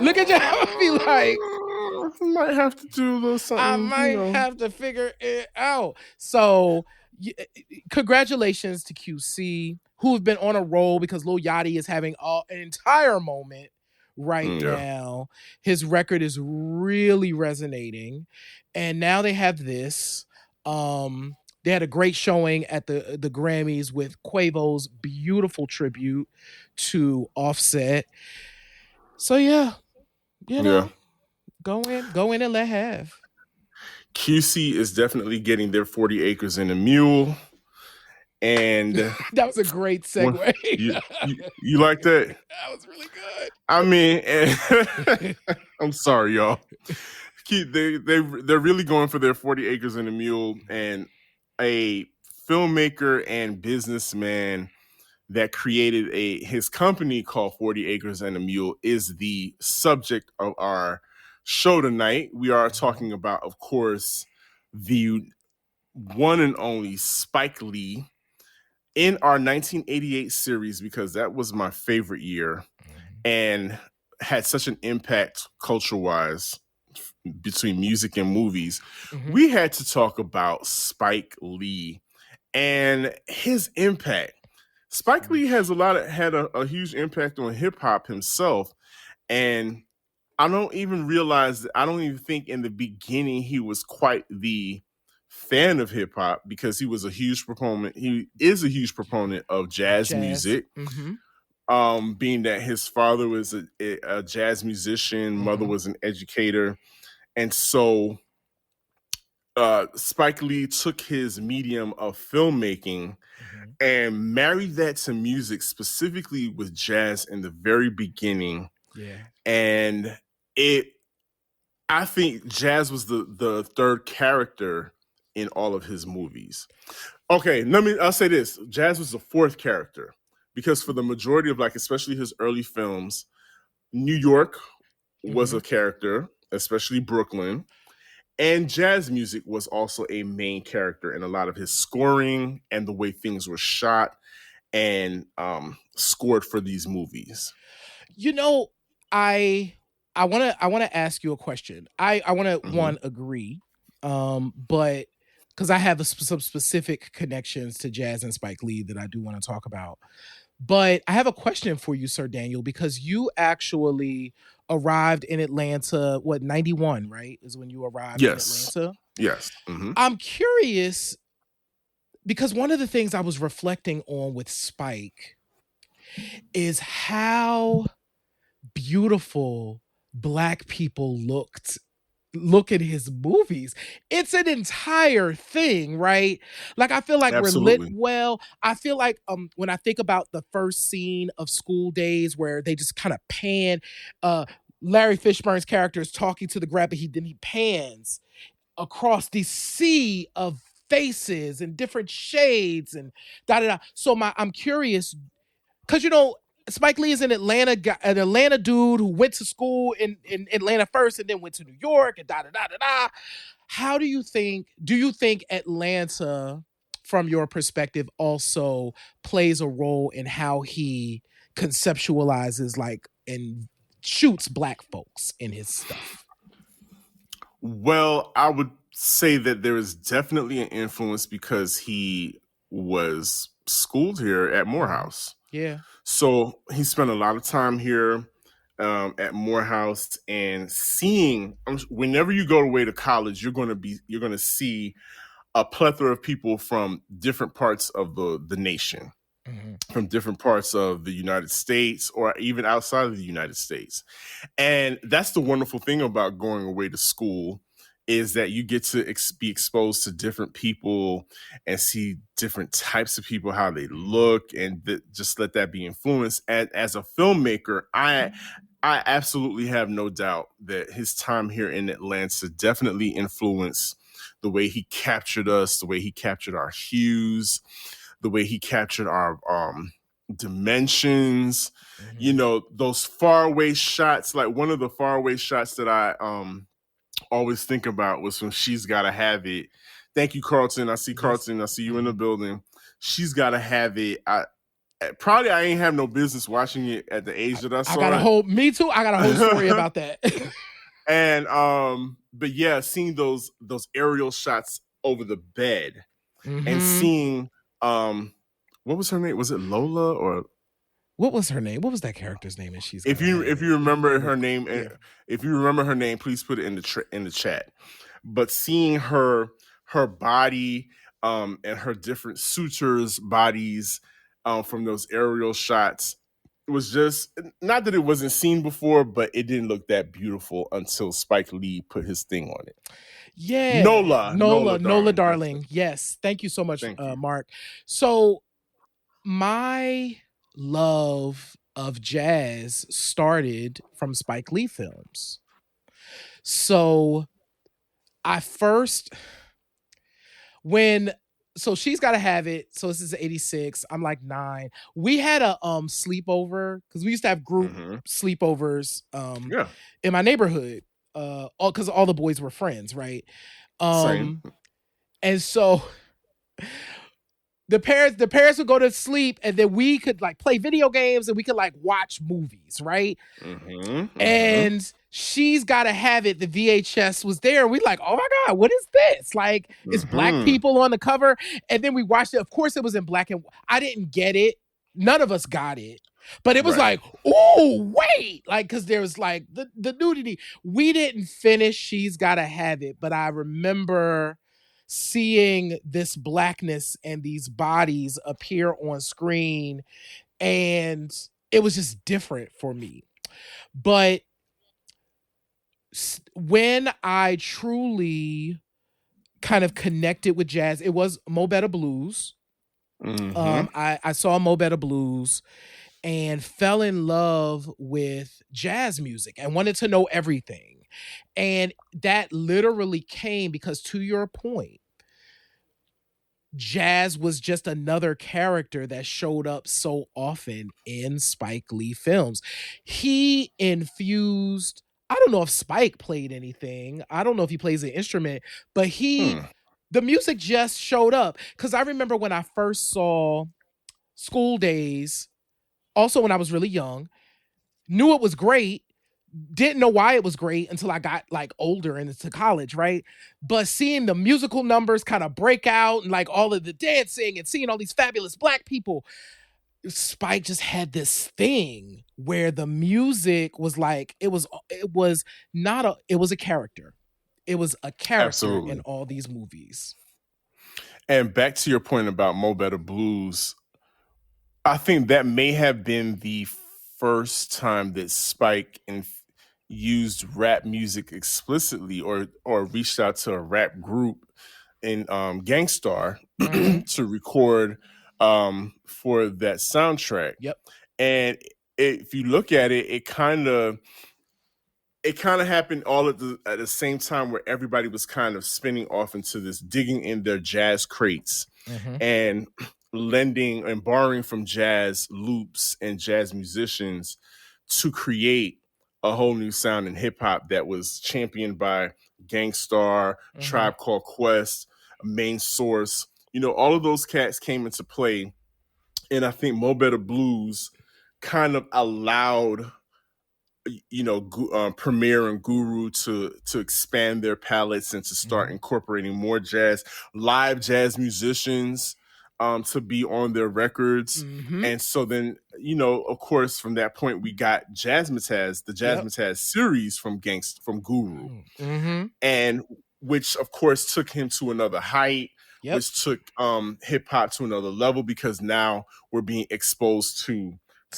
look at you. I'm gonna be like, Might have to do a little I something, you might know. have to figure it out. So, congratulations to QC, who have been on a roll because Lil Yachty is having an entire moment right Yeah. now. His record is really resonating, and now they have this. They had a great showing at the Grammys with Quavo's beautiful tribute to Offset. So yeah, you Yeah. know, go in and let have. QC is definitely getting their 40 acres and a mule. And That was a great well, segue. you like that? That was really good. I mean, I'm sorry, y'all. They're really going for their 40 acres and a mule, and a filmmaker and businessman that created his company called 40 Acres and a Mule is the subject of our show tonight. We are talking about, of course, the one and only Spike Lee in our 1988 series, because that was my favorite year and had such an impact culture wise between music and movies. Mhm. We had to talk about Spike Lee and his impact. Spike Lee has had a huge impact on hip hop himself, and I don't even realize I don't even think in the beginning he was quite the fan of hip hop, because he was a huge proponent. He is a huge proponent of jazz Jazz. music. Mm-hmm. Being that his father was a jazz musician, mother was an educator, and so Spike Lee took his medium of filmmaking and married that to music, specifically with jazz in the very beginning. Yeah. And I think jazz was the third character in all of his movies. Okay, I'll say this. Jazz was the fourth character, because for the majority of, like, especially his early films, New York was a character, especially Brooklyn. And jazz music was also a main character in a lot of his scoring and the way things were shot and scored for these movies. You know, I want to ask you a question. I want to one agree, but because I have some specific connections to jazz and Spike Lee that I do want to talk about. But I have a question for you, Sir Daniel, because you actually arrived in Atlanta, what, 91, right? Is when you arrived in Yes. Atlanta. Yes. I'm curious because one of the things I was reflecting on with Spike is how beautiful black people looked look at his movies, it's an entire thing, right? Like I feel like we're lit Absolutely. well. I feel like when I think about the first scene of School Days where they just kind of pan, uh Larry Fishburne's character is talking to the grab, but he pans across the sea of faces and different shades and da da da. So I'm curious because Spike Lee is an Atlanta dude who went to school in Atlanta first and then went to New York and da da da da da. How do you think? Do you think Atlanta, from your perspective, also plays a role in how he conceptualizes like and shoots black folks in his stuff? Well, I would say that there is definitely an influence because he was schooled here at Mm-hmm. Morehouse. Yeah. So he spent a lot of time here at Morehouse and seeing. Whenever you go away to college, you're going to see a plethora of people from different parts of the nation, Mm-hmm. from different parts of the United States, or even outside of the United States. And that's the wonderful thing about going away to school is that you get to be exposed to different people and see different types of people, how they look, and just let that be influenced. And as a filmmaker, I absolutely have no doubt that his time here in Atlanta definitely influenced the way he captured us, the way he captured our hues, the way he captured our dimensions, Mm-hmm. those faraway shots. Like one of the faraway shots that I always think about was when She's Gotta Have It. Thank you, Carlton. I see Yes. Carlton. I see you in the Mm-hmm. building. She's Gotta Have It. I ain't have no business watching it at the age that I I got saw a it. whole me too. I got a whole story about that. And but yeah, seeing those aerial shots over the bed and Mm-hmm. seeing what was her name? Was it Lola? Or What was her name? What was that character's name? And she's if gotta you have if it. you remember Look, her name, yeah. if you remember her name, please put it in the chat. But seeing her body and her different suitors bodies from those aerial shots, it was just not that it wasn't seen before, but it didn't look that beautiful until Spike Lee put his thing on it. Yeah. Nola, Nola darling. That's it. darling. Yes. Thank you so much, Thank you. Mark. So my love of jazz started from Spike Lee films. So I first when so she's got to have it. So this is 86. I'm like 9. We had a sleepover cuz we used to have group Mm-hmm. sleepovers Yeah, in my neighborhood. All cuz all the boys were friends, right? same. Um and so the parents would go to sleep and then we could like play video games and we could like watch movies, right? Mm-hmm. Mm-hmm. And She's Gotta Have It. The VHS was there. We like, oh my God, what is this? Like, it's black Mm-hmm. people on the cover. And then we watched it. Of course, it was in black and I didn't get it. None of us got it. But it was Right. like, oh, wait. Like, because there was like the nudity. We didn't finish She's Gotta Have It, but I remember seeing this blackness and these bodies appear on screen. And it was just different for me. But when I truly kind of connected with jazz, it was Mo Better Blues. Mm-hmm. I saw Mo Better Blues and fell in love with jazz music and wanted to know everything. And that literally came because, to your point, jazz was just another character that showed up so often in Spike Lee films. He infused, I don't know if Spike played anything. I don't know if he plays an instrument, but Hmm. the music just showed up. Cause I remember when I first saw School Days, also when I was really young, knew it was great, didn't know why it was great until I got like older and into college, right? But seeing the musical numbers kind of break out and like all of the dancing and seeing all these fabulous black people, Spike just had this thing where the music was like it was not a it was a character. It was a character in Absolutely. all these movies. And back to your point about Mo Better Blues, I think that may have been the first time that Spike, used rap music explicitly or reached out to a rap group in Gangstar Mm-hmm. to record for that soundtrack. Yep. And if you look at it, it kind of happened all at the same time, where everybody was kind of spinning off into this, digging in their jazz crates Mm-hmm. and lending and borrowing from jazz loops and jazz musicians to create a whole new sound in hip hop that was championed by Gangstar, Mm-hmm. Tribe Called Quest, Main Source. All of those cats came into play, and I think Mo Better Blues kind of allowed Premier and Guru to expand their palettes and to start Mm-hmm. incorporating more live jazz musicians to be on their records. Mm-hmm. And so then, of course, from that point, we got the Yep. Jazzmatazz series from Guru, Mm-hmm. and which of course took him to another height, Yep. which took hip hop to another level, because now we're being exposed to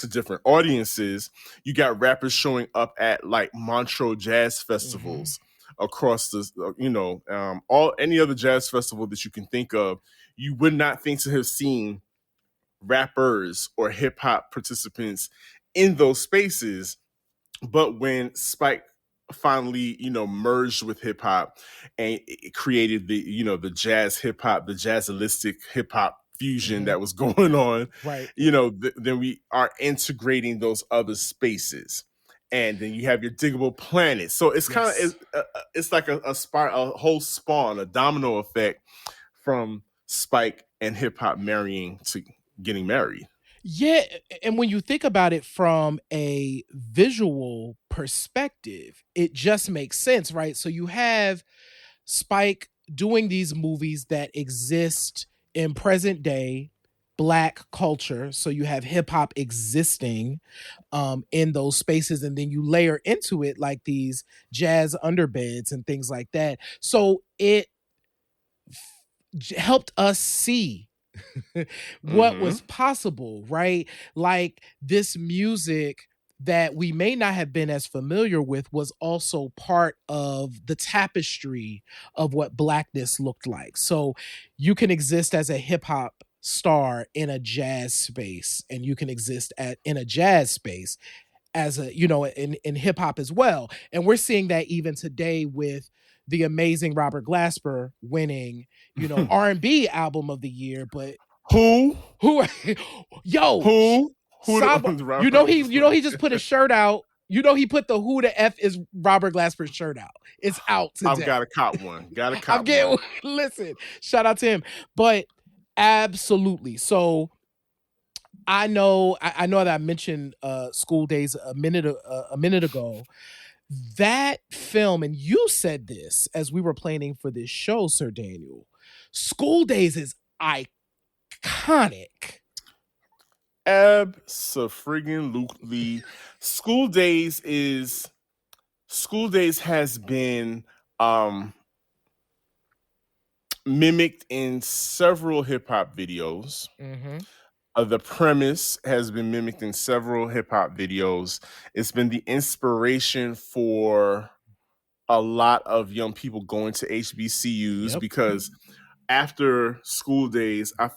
different audiences. You got rappers showing up at like Montreux jazz Mm-hmm. festivals across the all any other jazz festival that you can think of. You would not think to have seen rappers or hip hop participants in those spaces. But when Spike finally, merged with hip hop, and it created the jazz hip hop, the jazzalistic hip hop fusion Mm-hmm. that was going on, Right. then we are integrating those other spaces. And then you have your diggable planet. So it's kind of Yes. it's like a whole spawn, a domino effect from Spike and hip hop marrying to getting married. Yeah, and when you think about it from a visual perspective, it just makes sense, right? So you have Spike doing these movies that exist in present day black culture. So you have hip hop existing in those spaces, and then you layer into it like these jazz underbeds and things like that. So it helped us see what Mm-hmm. was possible, right? Like this music that we may not have been as familiar with was also part of the tapestry of what blackness looked like. So you can exist as a hip hop star in a jazz space, and you can exist in a jazz space as in hip hop as well. And we're seeing that even today with the amazing Robert Glasper winning, R&B album of the year. But Who? who yo, Who Sab, the Robert? he just put a shirt out. He put the "Who the F is Robert Glasper's" shirt out. It's out I've got today. a cop one. Got a I'm cop getting one. listen, shout out to him. But absolutely. So I know that I mentioned School Days a minute ago. That film, and you said this as we were planning for this show, Sir Daniel. School Days is iconic. Abso-friggin-lutely. School Days has been mimicked in several hip hop videos. Mm-hmm. The premise has been mimicked in several hip hop videos. It's been the inspiration for a lot of young people going to HBCUs, Yep. because after School Days, I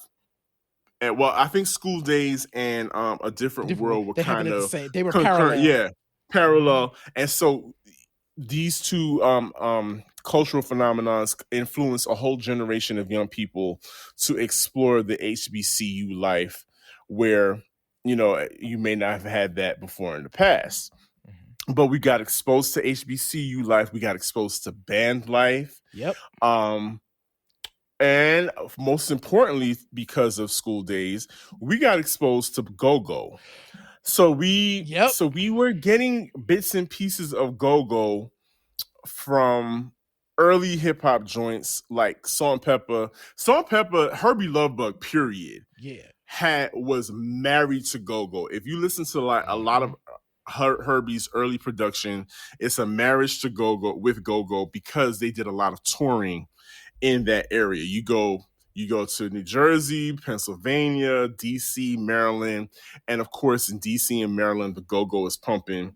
think School Days and A Different Different. World were They happened kind at the of same. They were concurrent, parallel. yeah, Mm-hmm. parallel. And so these two cultural phenomenons influence a whole generation of young people to explore the HBCU life, where you may not have had that before in the past. Mm-hmm. But we got exposed to HBCU life. We got exposed to band life. Yep. Um, and most importantly, because of School Days, we got exposed to go-go. So we Yep. so we were getting bits and pieces of go-go from early hip hop joints like Salt and Pepper. Salt and Pepper, Herbie Lovebug, period, Yeah. was married to go-go. If you listen to like a lot Mm-hmm. of Herbie's early production, it's a marriage to go-go, because they did a lot of touring in that area. You go to New Jersey, Pennsylvania, DC, Maryland, and of course in DC and Maryland the go-go is pumping.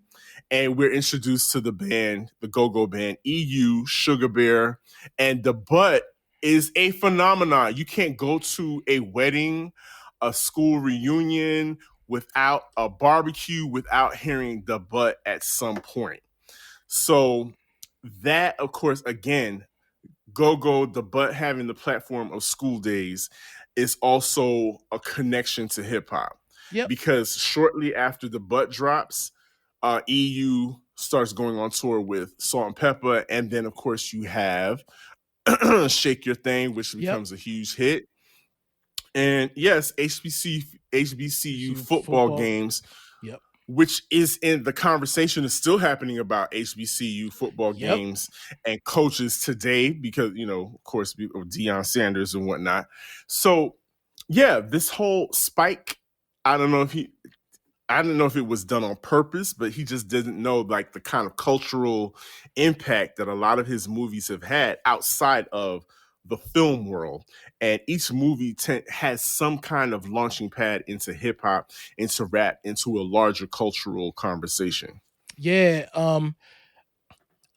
and we're introduced to the band, the go-go band, EU, Sugar Bear, and the butt is a phenomenon. You can't go to a wedding, a school reunion, without a barbecue, without hearing the butt at some point. So that, of course, again, go-go, the butt having the platform of School Days is also a connection to hip-hop. Yep. Because shortly after the butt drops, EU starts going on tour with Salt and Pepper, and then of course you have Shake Your Thing, which becomes a huge hit. And yes, HBCU football games, which is in the conversation is still happening about HBCU football games and coaches today because, of course, Deion Sanders and whatnot. So, yeah, this whole Spike, I don't know if it was done on purpose, but he just didn't know like the kind of cultural impact that a lot of his movies have had outside of the film world. And each movie has some kind of launching pad into hip hop, into rap, into a larger cultural conversation. Yeah.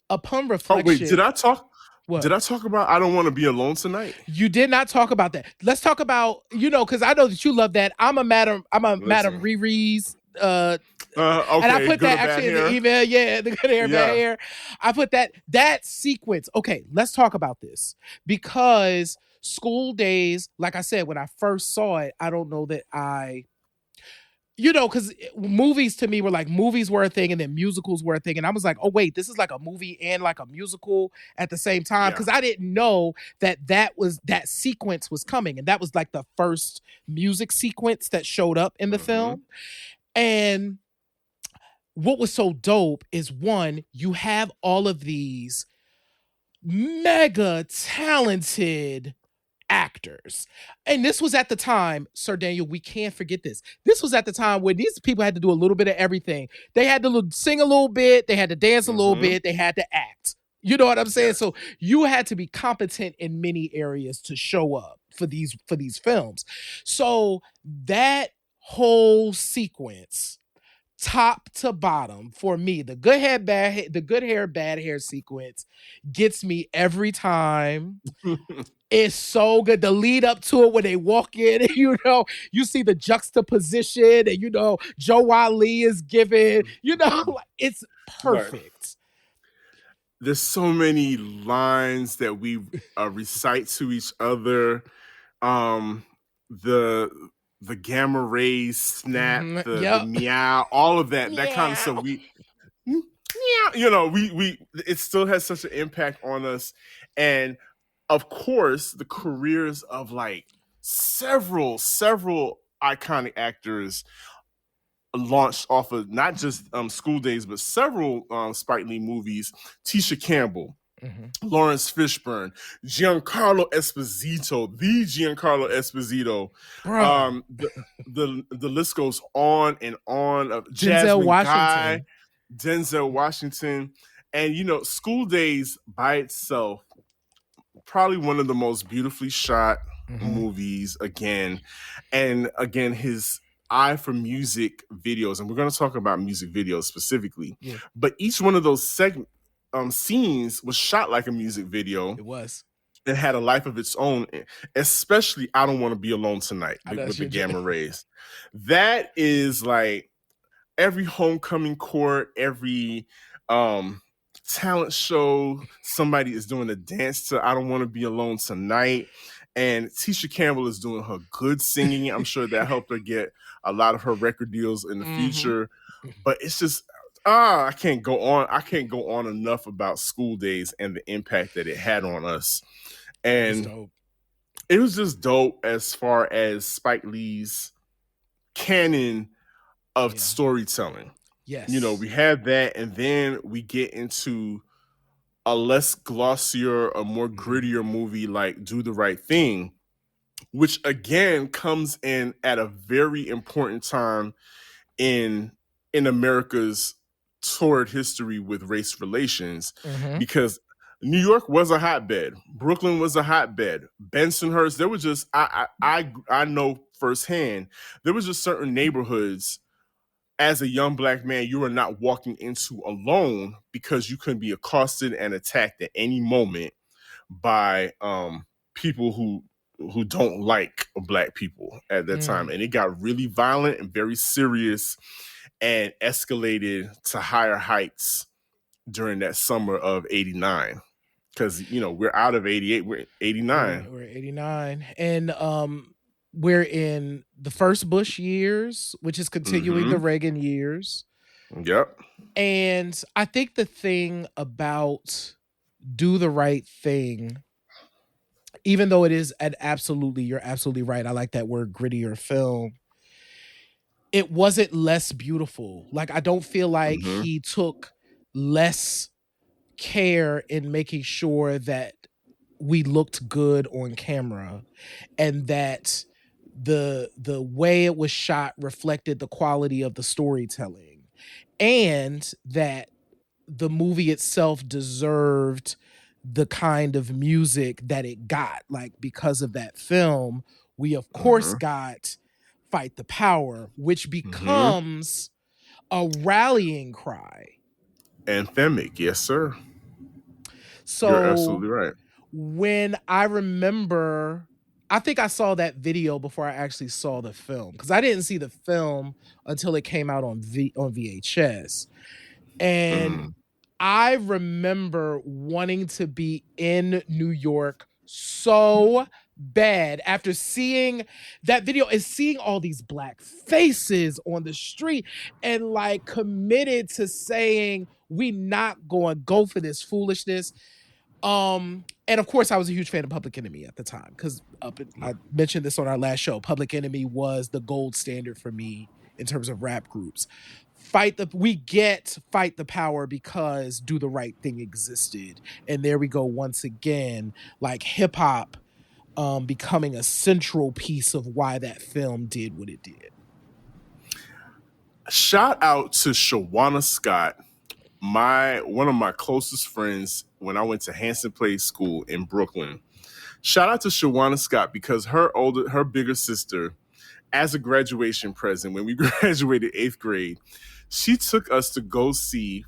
Upon reflection. Oh wait, did I talk? What? Did I talk about I Don't Want to Be Alone Tonight? You did not talk about that. Let's talk about, because I know that you love that. I'm a Madam Riri's. Okay, and I put that actually in the email. Yeah, the good hair, bad hair. I put that sequence. Okay, let's talk about this because School Days, like I said, when I first saw it, I don't know that because movies to me were like movies were a thing and then musicals were a thing. And I was like, oh, wait, this is like a movie and like a musical at the same time. Because I didn't know that sequence was coming. And that was like the first music sequence that showed up in the film. And what was so dope is, one, you have all of these mega talented actors. And this was at the time, Sir Daniel, we can't forget this. This was at the time where these people had to do a little bit of everything. They had to sing a little bit, they had to dance a little bit, they had to act. You know what I'm saying? So you had to be competent in many areas to show up for these films. So that whole sequence, top to bottom, for me, the good hair, bad hair sequence gets me every time. It's so good. The lead up to it when they walk in, and, you see the juxtaposition, and Joe Wally is giving, it's perfect. Right. There's so many lines that we recite to each other. The gamma rays snap, the meow, all of that, that kind of stuff. It still has such an impact on us. And of course, the careers of like several iconic actors launched off of not just School Days, but several Spike Lee movies. Tisha Campbell, Lawrence Fishburne, Giancarlo Esposito, the Giancarlo Esposito. The list goes on and on. Denzel Washington. Denzel Washington. And, School Days by itself, probably one of the most beautifully shot movies again. And again, his eye for music videos, and we're going to talk about music videos specifically. But each one of those scenes was shot like a music video. It was. It had a life of its own, especially I Don't Want to Be Alone Tonight with the gamma rays. That is like every homecoming court, every talent show, somebody is doing a dance to I Don't Want to Be Alone Tonight. And Tisha Campbell is doing her good singing. I'm sure that helped her get a lot of her record deals in the future. But it's just, I can't go on. I can't go on enough about School Days and the impact that it had on us. And it was just dope as far as Spike Lee's canon of storytelling. Yes. We have that, and then we get into a less glossier, a more grittier movie like Do the Right Thing, which again comes in at a very important time in America's torrid history with race relations, because New York was a hotbed, Brooklyn was a hotbed, Bensonhurst. There was just I know firsthand there was just certain neighborhoods as a young black man, you are not walking into alone because you can be accosted and attacked at any moment by people who don't like black people at that time. And it got really violent and very serious and escalated to higher heights during that summer of 89. Because, you know, we're out of 88, we're 89. We're 89. And we're in the first Bush years, which is continuing the Reagan years. Yep. And I think the thing about Do the Right Thing, even though it is you're absolutely right. I like that word, grittier film. It wasn't less beautiful. Like, I don't feel like he took less care in making sure that we looked good on camera, and that the way it was shot reflected the quality of the storytelling, and that the movie itself deserved the kind of music that it got. Like, because of that film, we of course got Fight the Power, which becomes a rallying cry. Anthemic, yes, sir. So you're absolutely right. When I remember, I think I saw that video before I actually saw the film, because I didn't see the film until it came out on VHS. And I remember wanting to be in New York so bad after seeing that video and seeing all these black faces on the street, and like committed to saying, we not going to go for this foolishness. And of course I was a huge fan of Public Enemy at the time, because I mentioned this on our last show. Public Enemy was the gold standard for me in terms of rap groups. We get Fight the Power because Do the Right Thing existed. And there we go once again, like hip hop becoming a central piece of why that film did what it did. Shout out to Shawana Scott, one of my closest friends when I went to Hanson Place School in Brooklyn. Shout out to Shawana Scott, because her bigger sister, as a graduation present, when we graduated 8th grade, she took us to go see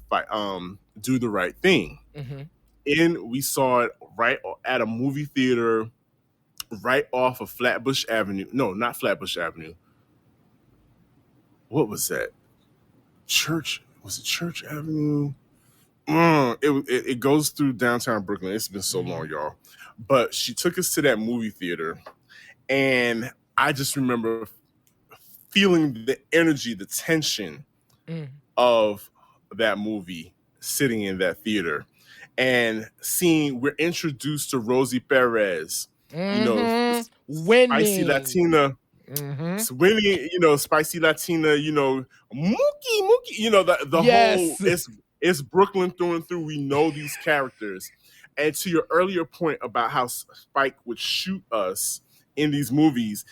Do the Right Thing. And we saw it right at a movie theater right off of Flatbush Avenue. No, not Flatbush Avenue. What was that? Was it Church Avenue? It goes through downtown Brooklyn. It's been so long, y'all. But she took us to that movie theater, and I just remember feeling the energy, the tension of that movie sitting in that theater, and we're introduced to Rosie Perez, spicy Latina. Winning, spicy Latina, Mookie, the Yes. whole, it's Brooklyn through and through. We know these characters. And to your earlier point about how Spike would shoot us in these movies,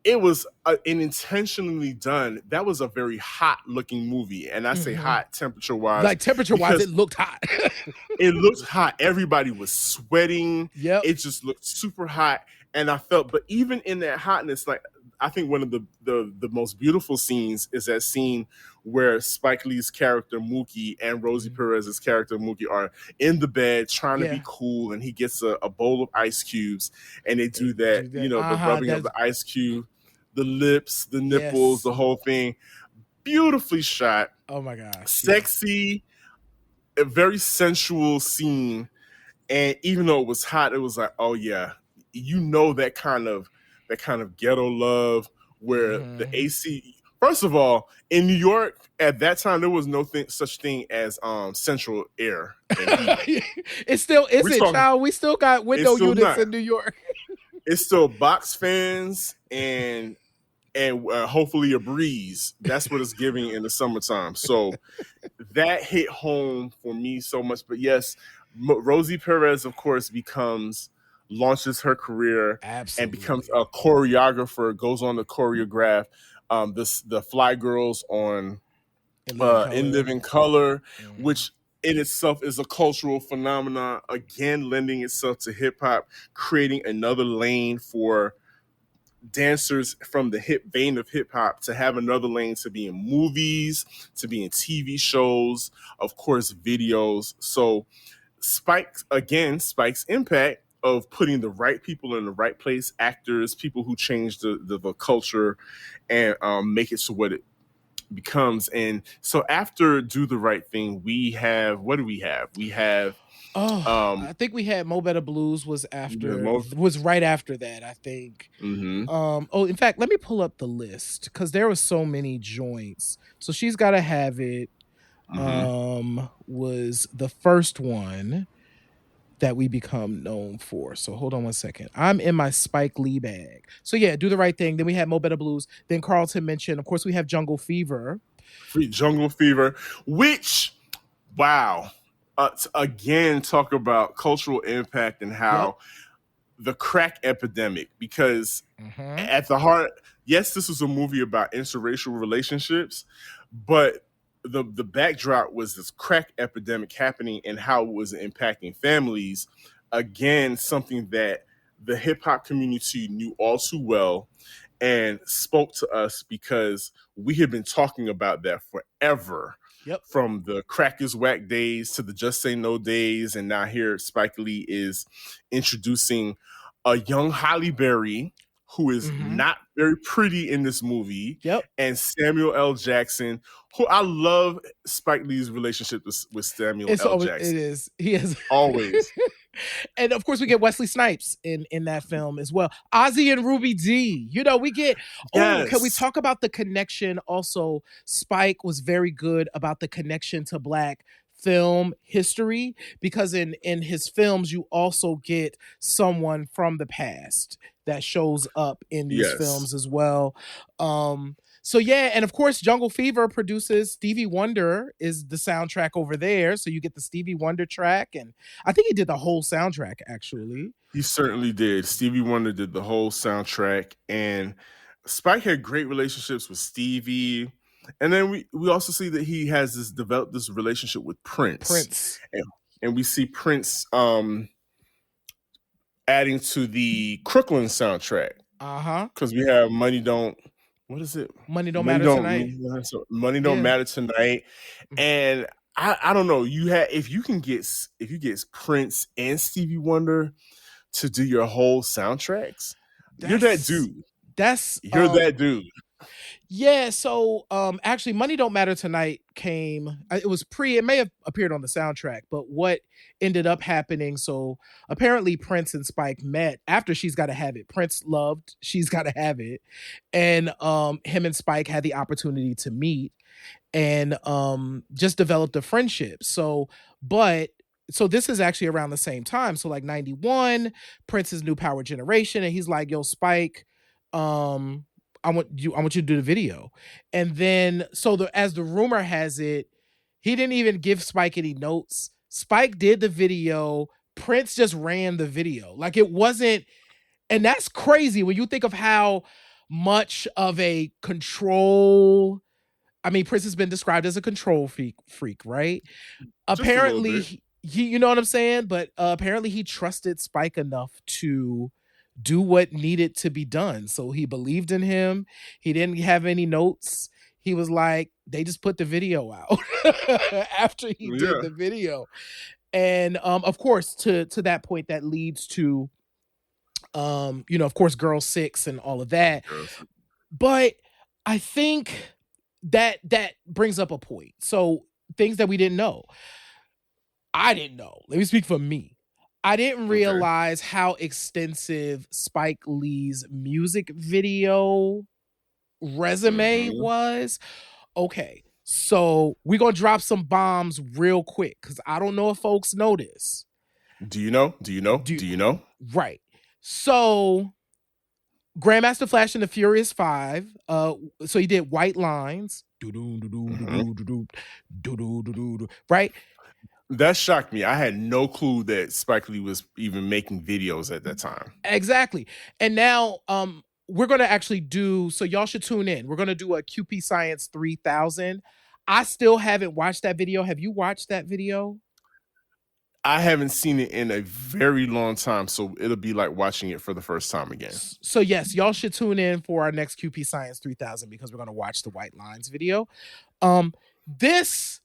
it was intentionally done. That was a very hot looking movie. And I say hot temperature wise. Like temperature wise, it looked hot. It looked hot. Everybody was sweating. Yep. It just looked super hot. And I felt, but even in that hotness, like, I think one of the most beautiful scenes is that scene where Spike Lee's character Mookie and Rosie Perez's character Mookie are in the bed trying to be cool, and he gets a bowl of ice cubes, and they do that, the rubbing of the ice cube, the lips, the nipples, the whole thing. Beautifully shot. Oh my gosh. Sexy, a very sensual scene. And even though it was hot, it was like, oh yeah, that kind of ghetto love where the AC. First of all, in New York at that time, there was no such thing as central air. It still isn't, child. We still got window units in New York. It's still box fans and hopefully a breeze. That's what it's giving in the summertime. So that hit home for me so much. But yes, Rosie Perez, of course, launches her career. Absolutely. And becomes a choreographer, goes on to choreograph the Fly Girls on In Living Color, which in itself is a cultural phenomenon, again lending itself to hip hop, creating another lane for dancers from the hip vein of hip hop to have another lane to be in movies, to be in TV shows, of course, videos. So Spike's impact of putting the right people in the right place, actors, people who change the culture and make it to what it becomes. And so after Do the Right Thing, we have, what do we have? We have Oh, um I think we had Mo Better Blues most. was right after that, I think. Mm-hmm. Oh, in fact, let me pull up the list because there were so many joints. So She's Gotta Have It Mm-hmm. was the first one that we become known for. So hold on one second. I'm in my Spike Lee bag. So yeah, Do the Right Thing. Then we had Mo Better Blues. Then Carlton mentioned, of course, we have Jungle Fever. Free Jungle Fever, which, wow, again, talk about cultural impact and Yep. how the crack epidemic, because Mm-hmm. at the heart, yes, this was a movie about interracial relationships, but the backdrop was this crack epidemic happening and how it was impacting families. Again, something that the hip hop community knew all too well and spoke to us because we had been talking about that forever, Yep. from the Crack is Whack days to the Just Say No days. And now here Spike Lee is introducing a young Halle Berry, who is Mm-hmm. not very pretty in this movie, Yep. and Samuel L. Jackson, who I love Spike Lee's relationship with Samuel It's L. always it Jackson. is. He is Always. and of course we get Wesley Snipes in that film as well. Ozzy and Ruby D. You know, we get can we Yes. talk about the connection also? Spike was very good about the connection to Black film history because in his films you also get someone from the past that shows up in these Yes. films as well. So yeah, and of course Jungle Fever produces Stevie Wonder is the soundtrack over there, so you get the Stevie Wonder track, and I think he did the whole soundtrack actually. He certainly did. Stevie Wonder did the whole soundtrack, and Spike had great relationships with Stevie. And then we also see that he has developed this relationship with Prince, Prince. and we see Prince adding to the Crooklyn soundtrack, Uh-huh. because we have Money Don't, what is it? Money Don't Matter Tonight. Money Don't Yeah. Matter Tonight. And I don't know, if you get Prince and Stevie Wonder to do your whole soundtracks, you're that dude. That's You're that dude. Yeah, so actually Money Don't Matter Tonight it was it may have appeared on the soundtrack, but what ended up happening, so apparently Prince and Spike met after She's Gotta Have It. Prince loved She's Gotta Have It, and him and Spike had the opportunity to meet and just developed a friendship. So this is actually around the same time. So like 91, Prince's New Power Generation, and he's like, "Yo, Spike, um, I want you to do the video." And then as the rumor has it, he didn't even give Spike any notes. Spike did the video. Prince just ran the video. Like it wasn't, and that's crazy when you think of how much of a control. I mean, Prince has been described as a control freak, right? Just a little bit. Apparently, you know what I'm saying? But apparently, he trusted Spike enough to do what needed to be done. So he believed in him. He didn't have any notes. He was like, they just put the video out after he did the video. And of course, to that point, that leads to, of course, Girl 6 and all of that. But I think that brings up a point. So things that we didn't know. I didn't know. Let me speak for me. I didn't realize how extensive Spike Lee's music video resume was. Okay, so we're going to drop some bombs real quick because I don't know if folks know this. Do you know? Do you know? Do you know? Right. So Grandmaster Flash and the Furious 5. So he did White Lines. Right? That shocked me. I had no clue that Spike Lee was even making videos at that time. Exactly. And now we're going to actually do, so y'all should tune in. We're going to do a QP Science 3000. I still haven't watched that video. Have you watched that video? I haven't seen it in a very long time, so it'll be like watching it for the first time again. So yes, y'all should tune in for our next QP Science 3000 because we're going to watch the White Lines video. This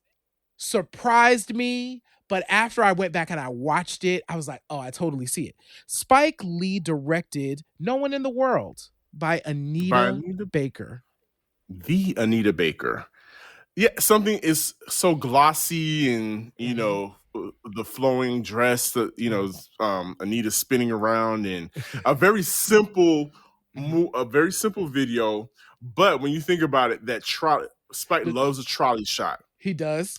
surprised me, but after I went back and I watched it, I was like, oh, I totally see it. Spike Lee directed No One in the World by By Anita Anita, Baker. the Anita Baker. Yeah, something is so glossy and, the flowing dress that, Anita spinning around, and a very simple a very simple video. But when you think about it, that trolley, Spike loves a trolley shot. He does.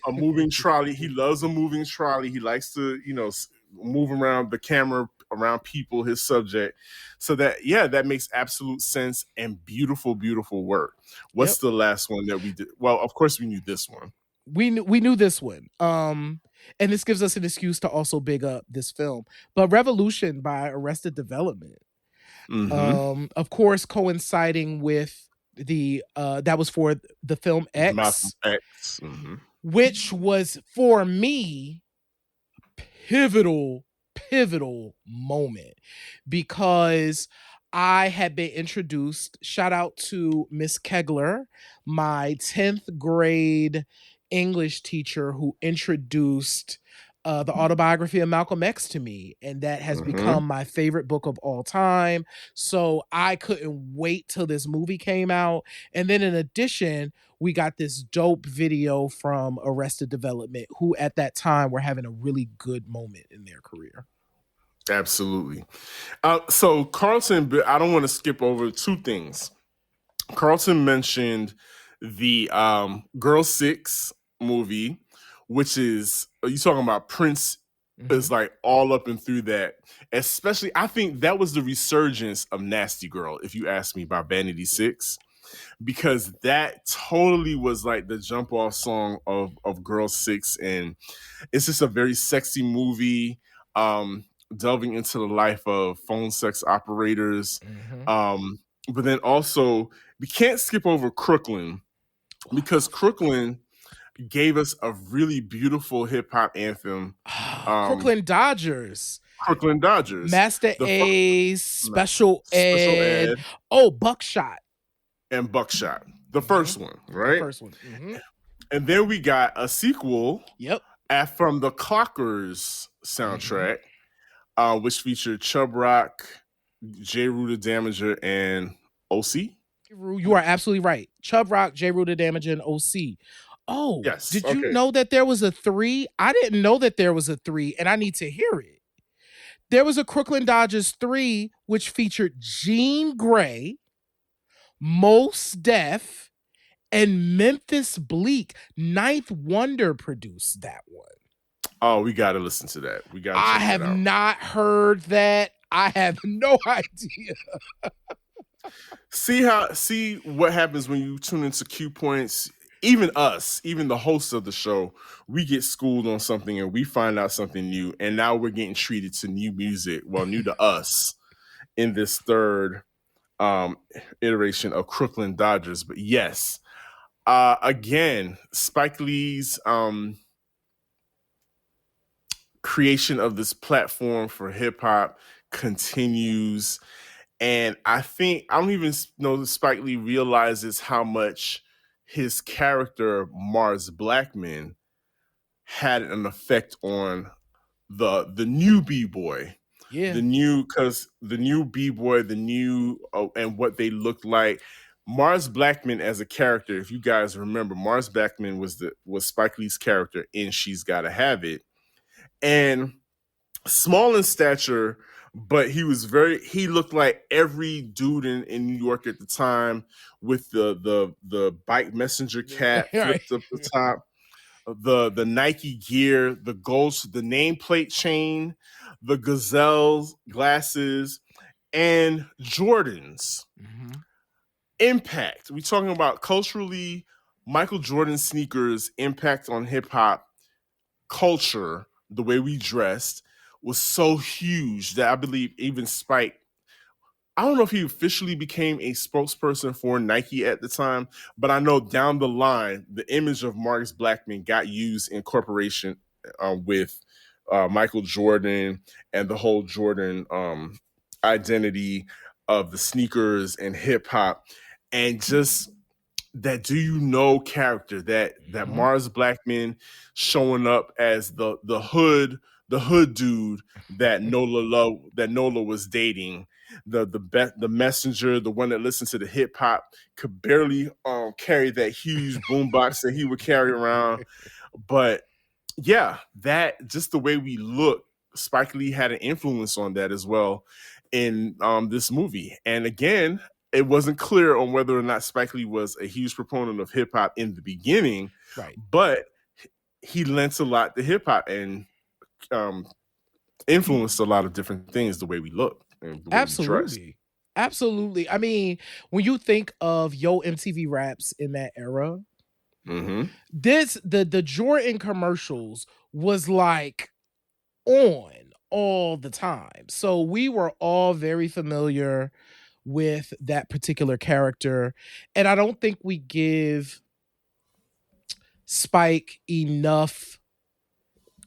A moving trolley. He loves a moving trolley. He likes to, move around the camera around people, his subject. So that makes absolute sense and beautiful, beautiful work. What's the last one that we did? Well, of course we knew this one. We knew this one. And this gives us an excuse to also big up this film. But Revolution by Arrested Development. Of course, coinciding with the that was for the film X. Which was for me pivotal moment because I had been introduced. Shout out to Miss Kegler, my 10th grade English teacher who introduced the autobiography of Malcolm X to me. And that has become my favorite book of all time. So I couldn't wait till this movie came out. And then in addition, we got this dope video from Arrested Development, who at that time were having a really good moment in their career. Absolutely. So Carlton, I don't want to skip over two things. Carlton mentioned the Girl 6 movie, which is, are you talking about Prince is like all up and through that. Especially, I think that was the resurgence of Nasty Girl, if you ask me, by Vanity 6. Because that totally was like the jump off song of Girl 6. And it's just a very sexy movie, delving into the life of phone sex operators. But then also, we can't skip over Crooklyn, because Crooklyn gave us a really beautiful hip hop anthem. Crooklyn Dodgers. Crooklyn Dodgers. Master A's, Special Ed. Buckshot. And Buckshot. The first one, right? The first one. And then we got a sequel. Yep. From the Clockers soundtrack, which featured Chubb Rock, J. Rue the Damager, and OC. You are absolutely right. Chubb Rock, J. Rue the Damager, and OC. Oh, yes. Did you know that there was a 3? I didn't know that there was a 3, and I need to hear it. There was a Crooklyn Dodgers 3, which featured Jean Grey, Mos Def, and Memphis Bleek. Ninth Wonder produced that one. Oh, we got to listen to that. I have not heard that. I have no idea. See what happens when you tune into Q Points. Even us, even the hosts of the show, we get schooled on something and we find out something new. And now we're getting treated to new music, new to us, in this third iteration of Crooklyn Dodgers. But yes, again, Spike Lee's creation of this platform for hip hop continues. And I don't even know that Spike Lee realizes how much his character, Mars Blackman, had an effect on the new B-boy. Yeah. The new B-boy, and what they looked like. Mars Blackman as a character, if you guys remember, Mars Blackman was Spike Lee's character in She's Gotta Have It. And small in stature, but he looked like every dude in New York at the time, with the bike messenger cap flipped up the top, the Nike gear, the gold, the nameplate chain, the Gazelle glasses, and Jordans. Impact. We're talking about culturally, Michael Jordan sneakers' impact on hip hop culture, the way we dressed, was so huge that I believe even Spike, I don't know if he officially became a spokesperson for Nike at the time, but I know down the line, the image of Mars Blackman got used in corporation with Michael Jordan and the whole Jordan identity of the sneakers and hip hop, and just that do you know character, that Mhm. Mars Blackman showing up as the hood dude that Nola was dating, the messenger, the one that listened to the hip hop, could barely carry that huge boombox that he would carry around. But yeah, that just the way we look, Spike Lee had an influence on that as well in this movie. And again, it wasn't clear on whether or not Spike Lee was a huge proponent of hip hop in the beginning, Right. but he lent a lot to hip hop and um, influenced a lot of different things, the way we look and the way we dress. Absolutely. Absolutely. I mean, when you think of Yo MTV Raps in that era, Mm-hmm. the Jordan commercials was like on all the time. So we were all very familiar with that particular character. And I don't think we give Spike enough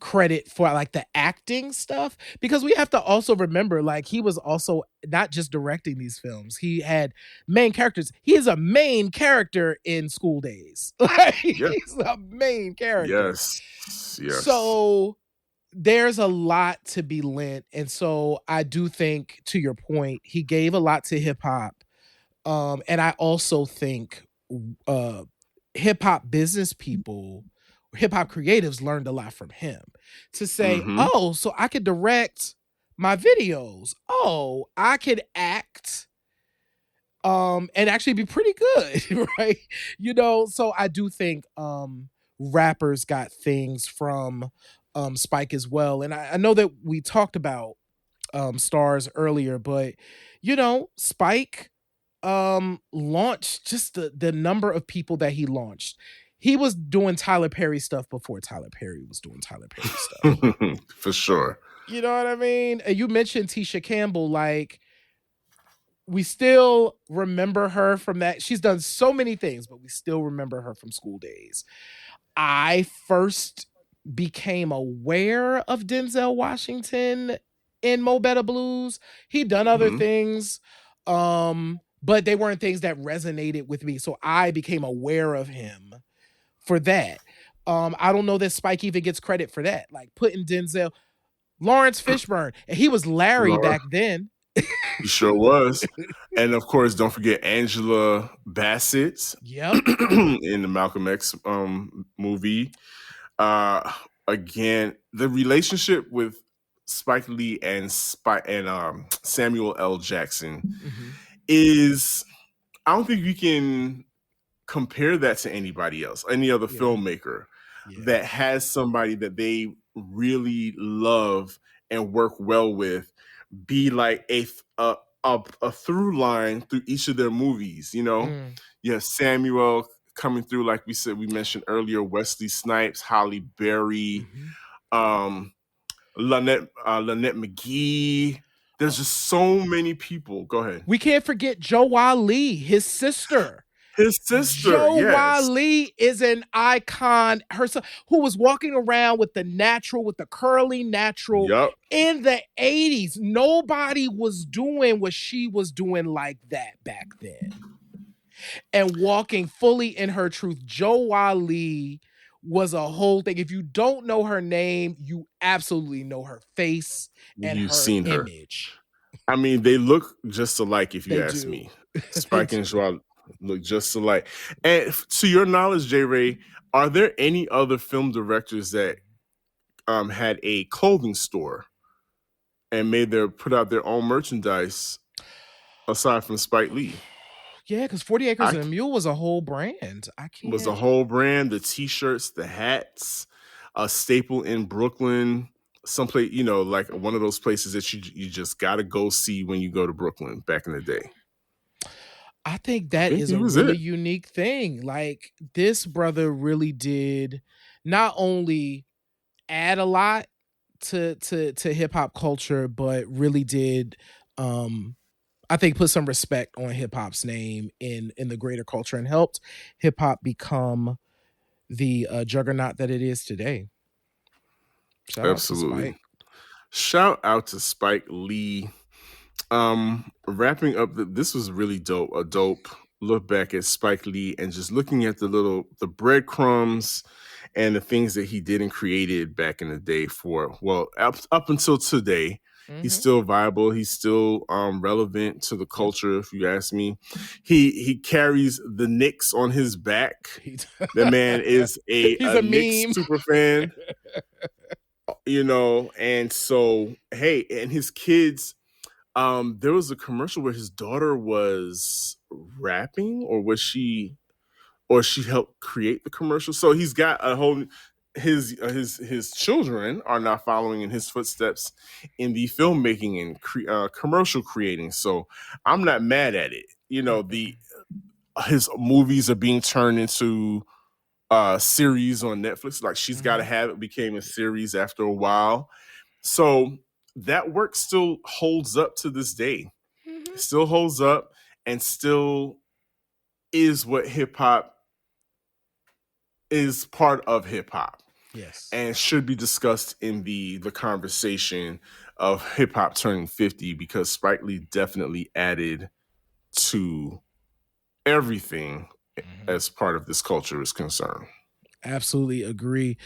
credit for like the acting stuff, because we have to also remember, like, he was also not just directing these films, he had main characters. He is a main character in School Days. Like, Yeah. he's a main character. Yes. So there's a lot to be lent, and so I do think, to your point, he gave a lot to hip hop. And I also think uh hip hop business people, hip hop creatives learned a lot from him, to say, Mm-hmm. oh, so I could direct my videos. Oh, I could act and actually be pretty good, right? So I do think rappers got things from Spike as well. And I know that we talked about stars earlier, but Spike launched just the number of people that he launched. He was doing Tyler Perry stuff before Tyler Perry was doing Tyler Perry stuff. For sure. You know what I mean? And you mentioned Tisha Campbell, like, we still remember her from that. She's done so many things, but we still remember her from School Days. I first became aware of Denzel Washington in Mo Better Blues. He'd done other Mm-hmm. things, but they weren't things that resonated with me. So I became aware of him for that. I don't know that Spike even gets credit for that. Like, putting Denzel, Lawrence Fishburne, and he was Larry Laura. back then. He sure was. And of course, don't forget Angela Bassett. Yep. In the Malcolm X movie. Again, the relationship with Spike Lee and Samuel L. Jackson Mhm. is, I don't think you can compare that to anybody else, any other Yeah. filmmaker Yeah. that has somebody that they really love and work well with be like a through line through each of their movies. Mm. You have Samuel coming through, like we mentioned earlier, Wesley Snipes, Halle Berry, Mhm. Lynette McGee. There's just so many people. Go ahead. We can't forget Jo Wah-Lee, his sister. His sister, Jo yes. Wah-Lee is an icon herself, who was walking around with the curly natural Yep. in the 80s. Nobody was doing what she was doing like that back then. And walking fully in her truth. Jo Wah-Lee was a whole thing. If you don't know her name, you absolutely know her face and You've her seen her. image. I mean, they look just alike, if you They ask do. me. They Spike and do. Joao look just alike. And to your knowledge, J. Ray, are there any other film directors that had a clothing store and put out their own merchandise aside from Spike Lee? Yeah, because 40 Acres and a Mule was a whole brand. I can't. Was the whole brand, the t-shirts, the hats, a staple in Brooklyn, someplace, like one of those places that you just gotta go see when you go to Brooklyn back in the day. I think that is it a was really it. unique thing. Like, this brother really did not only add a lot to hip hop culture, but really did I think put some respect on hip hop's name in the greater culture, and helped hip hop become the juggernaut that it is today. Shout out to Absolutely. Spike. Shout out to Spike Lee. Wrapping up, this was really dope. A dope look back at Spike Lee and just looking at the breadcrumbs and the things that he did and created back in the day for, well, up until today. He's Mm-hmm. still viable. He's still relevant to the Yep. culture, if you ask me. He carries the Knicks on his back. He- The man is He's a a Knicks meme. super fan, and so hey, and his kids, there was a commercial where his daughter was rapping, or she helped create the commercial. So he's got a whole, his children are now following in his footsteps in the filmmaking and commercial creating. So I'm not mad at it. His movies are being turned into series on Netflix. Like She's Gotta Mm-hmm. Have It became a series after a while. So that work still holds up to this day. Mm-hmm. Still holds up and still is what hip hop is, part of hip hop, Yes. and should be discussed in the conversation of hip hop turning 50, because Spike Lee definitely added to everything Mm-hmm. as part of this culture is concerned. Absolutely agree.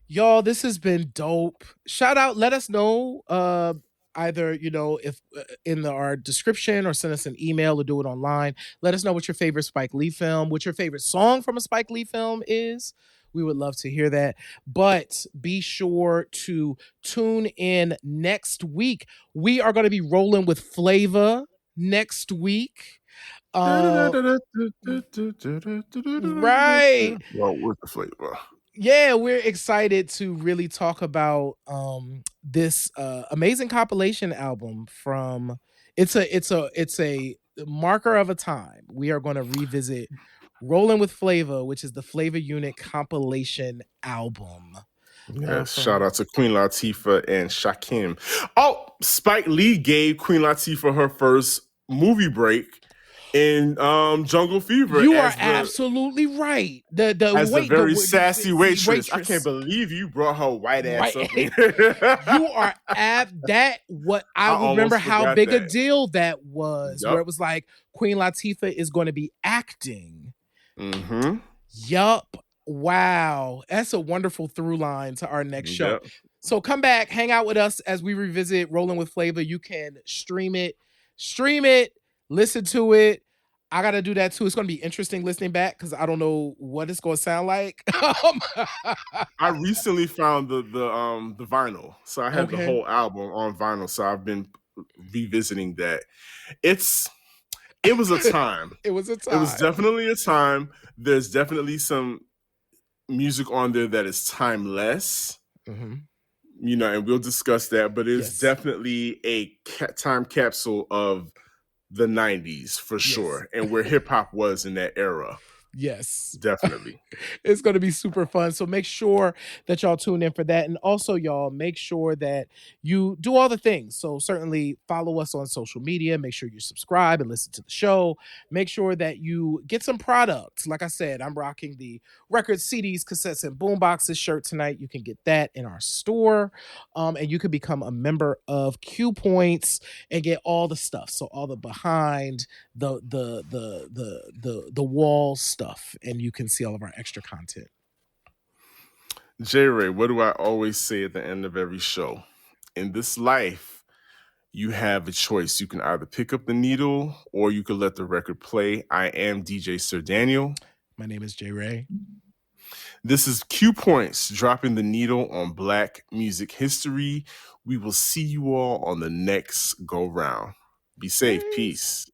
Y'all, this has been dope. Shout out, let us know either, if in our description, or send us an email, or do it online. Let us know what your favorite Spike Lee film, what your favorite song from a Spike Lee film is. We would love to hear that. But be sure to tune in next week. We are going to be rolling with Flavor next week. Uh right. Well, with the flavor. Yeah, we're excited to really talk about this amazing compilation album from, it's a marker of a time. We are going to revisit Rolling with Flavor, which is the Flavor Unit compilation album. Yes, shout From out to Queen Latifah and Shakim. Oh, Spike Lee gave Queen Latifah her first movie break in Jungle Fever You are absolutely right. The as the wait, very sassy the waitress. I can't waitress. believe you brought her white ass up Right. in here. You are at that. What I I remember almost how forgot big a that. deal that was, where Yup. it was like Queen Latifah is going to be acting. Mm-hmm. Yup. Wow. That's a wonderful through line to our next show. Yep. So come back, hang out with us as we revisit Rolling with Flavor. You can stream it, listen to it. I gotta do that too. It's gonna be interesting listening back because I don't know what it's gonna sound like. I recently found the vinyl. So I have the Okay. whole album on vinyl. So I've been revisiting that. It's it was a time. It was a It was time. definitely a time. There's definitely some music on there that is timeless, Mm-hmm. and we'll discuss that. But it's Yes. definitely a time capsule of the 90s for Yes. sure, and where hip hop was in that era. Yes. Definitely. It's going to be super fun. So make sure that y'all tune in for that. And also, y'all, make sure that you do all the things. So certainly follow us on social media. Make sure you subscribe and listen to the show. Make sure that you get some products. Like I said, I'm rocking the records, CDs, cassettes, and boomboxes shirt tonight. You can get that in our store. And you can become a member of Q Points and get all the stuff. So all the behind the wall stuff, and you can see all of our extra content. J Ray, what do I always say at the end of every show? In this life, you have a choice. You can either pick up the needle or you can let the record play. I am DJ Sir Daniel. My name is J Ray. This is Q Points, dropping the needle on Black music history. We will see you all on the next go round. Be safe. Peace.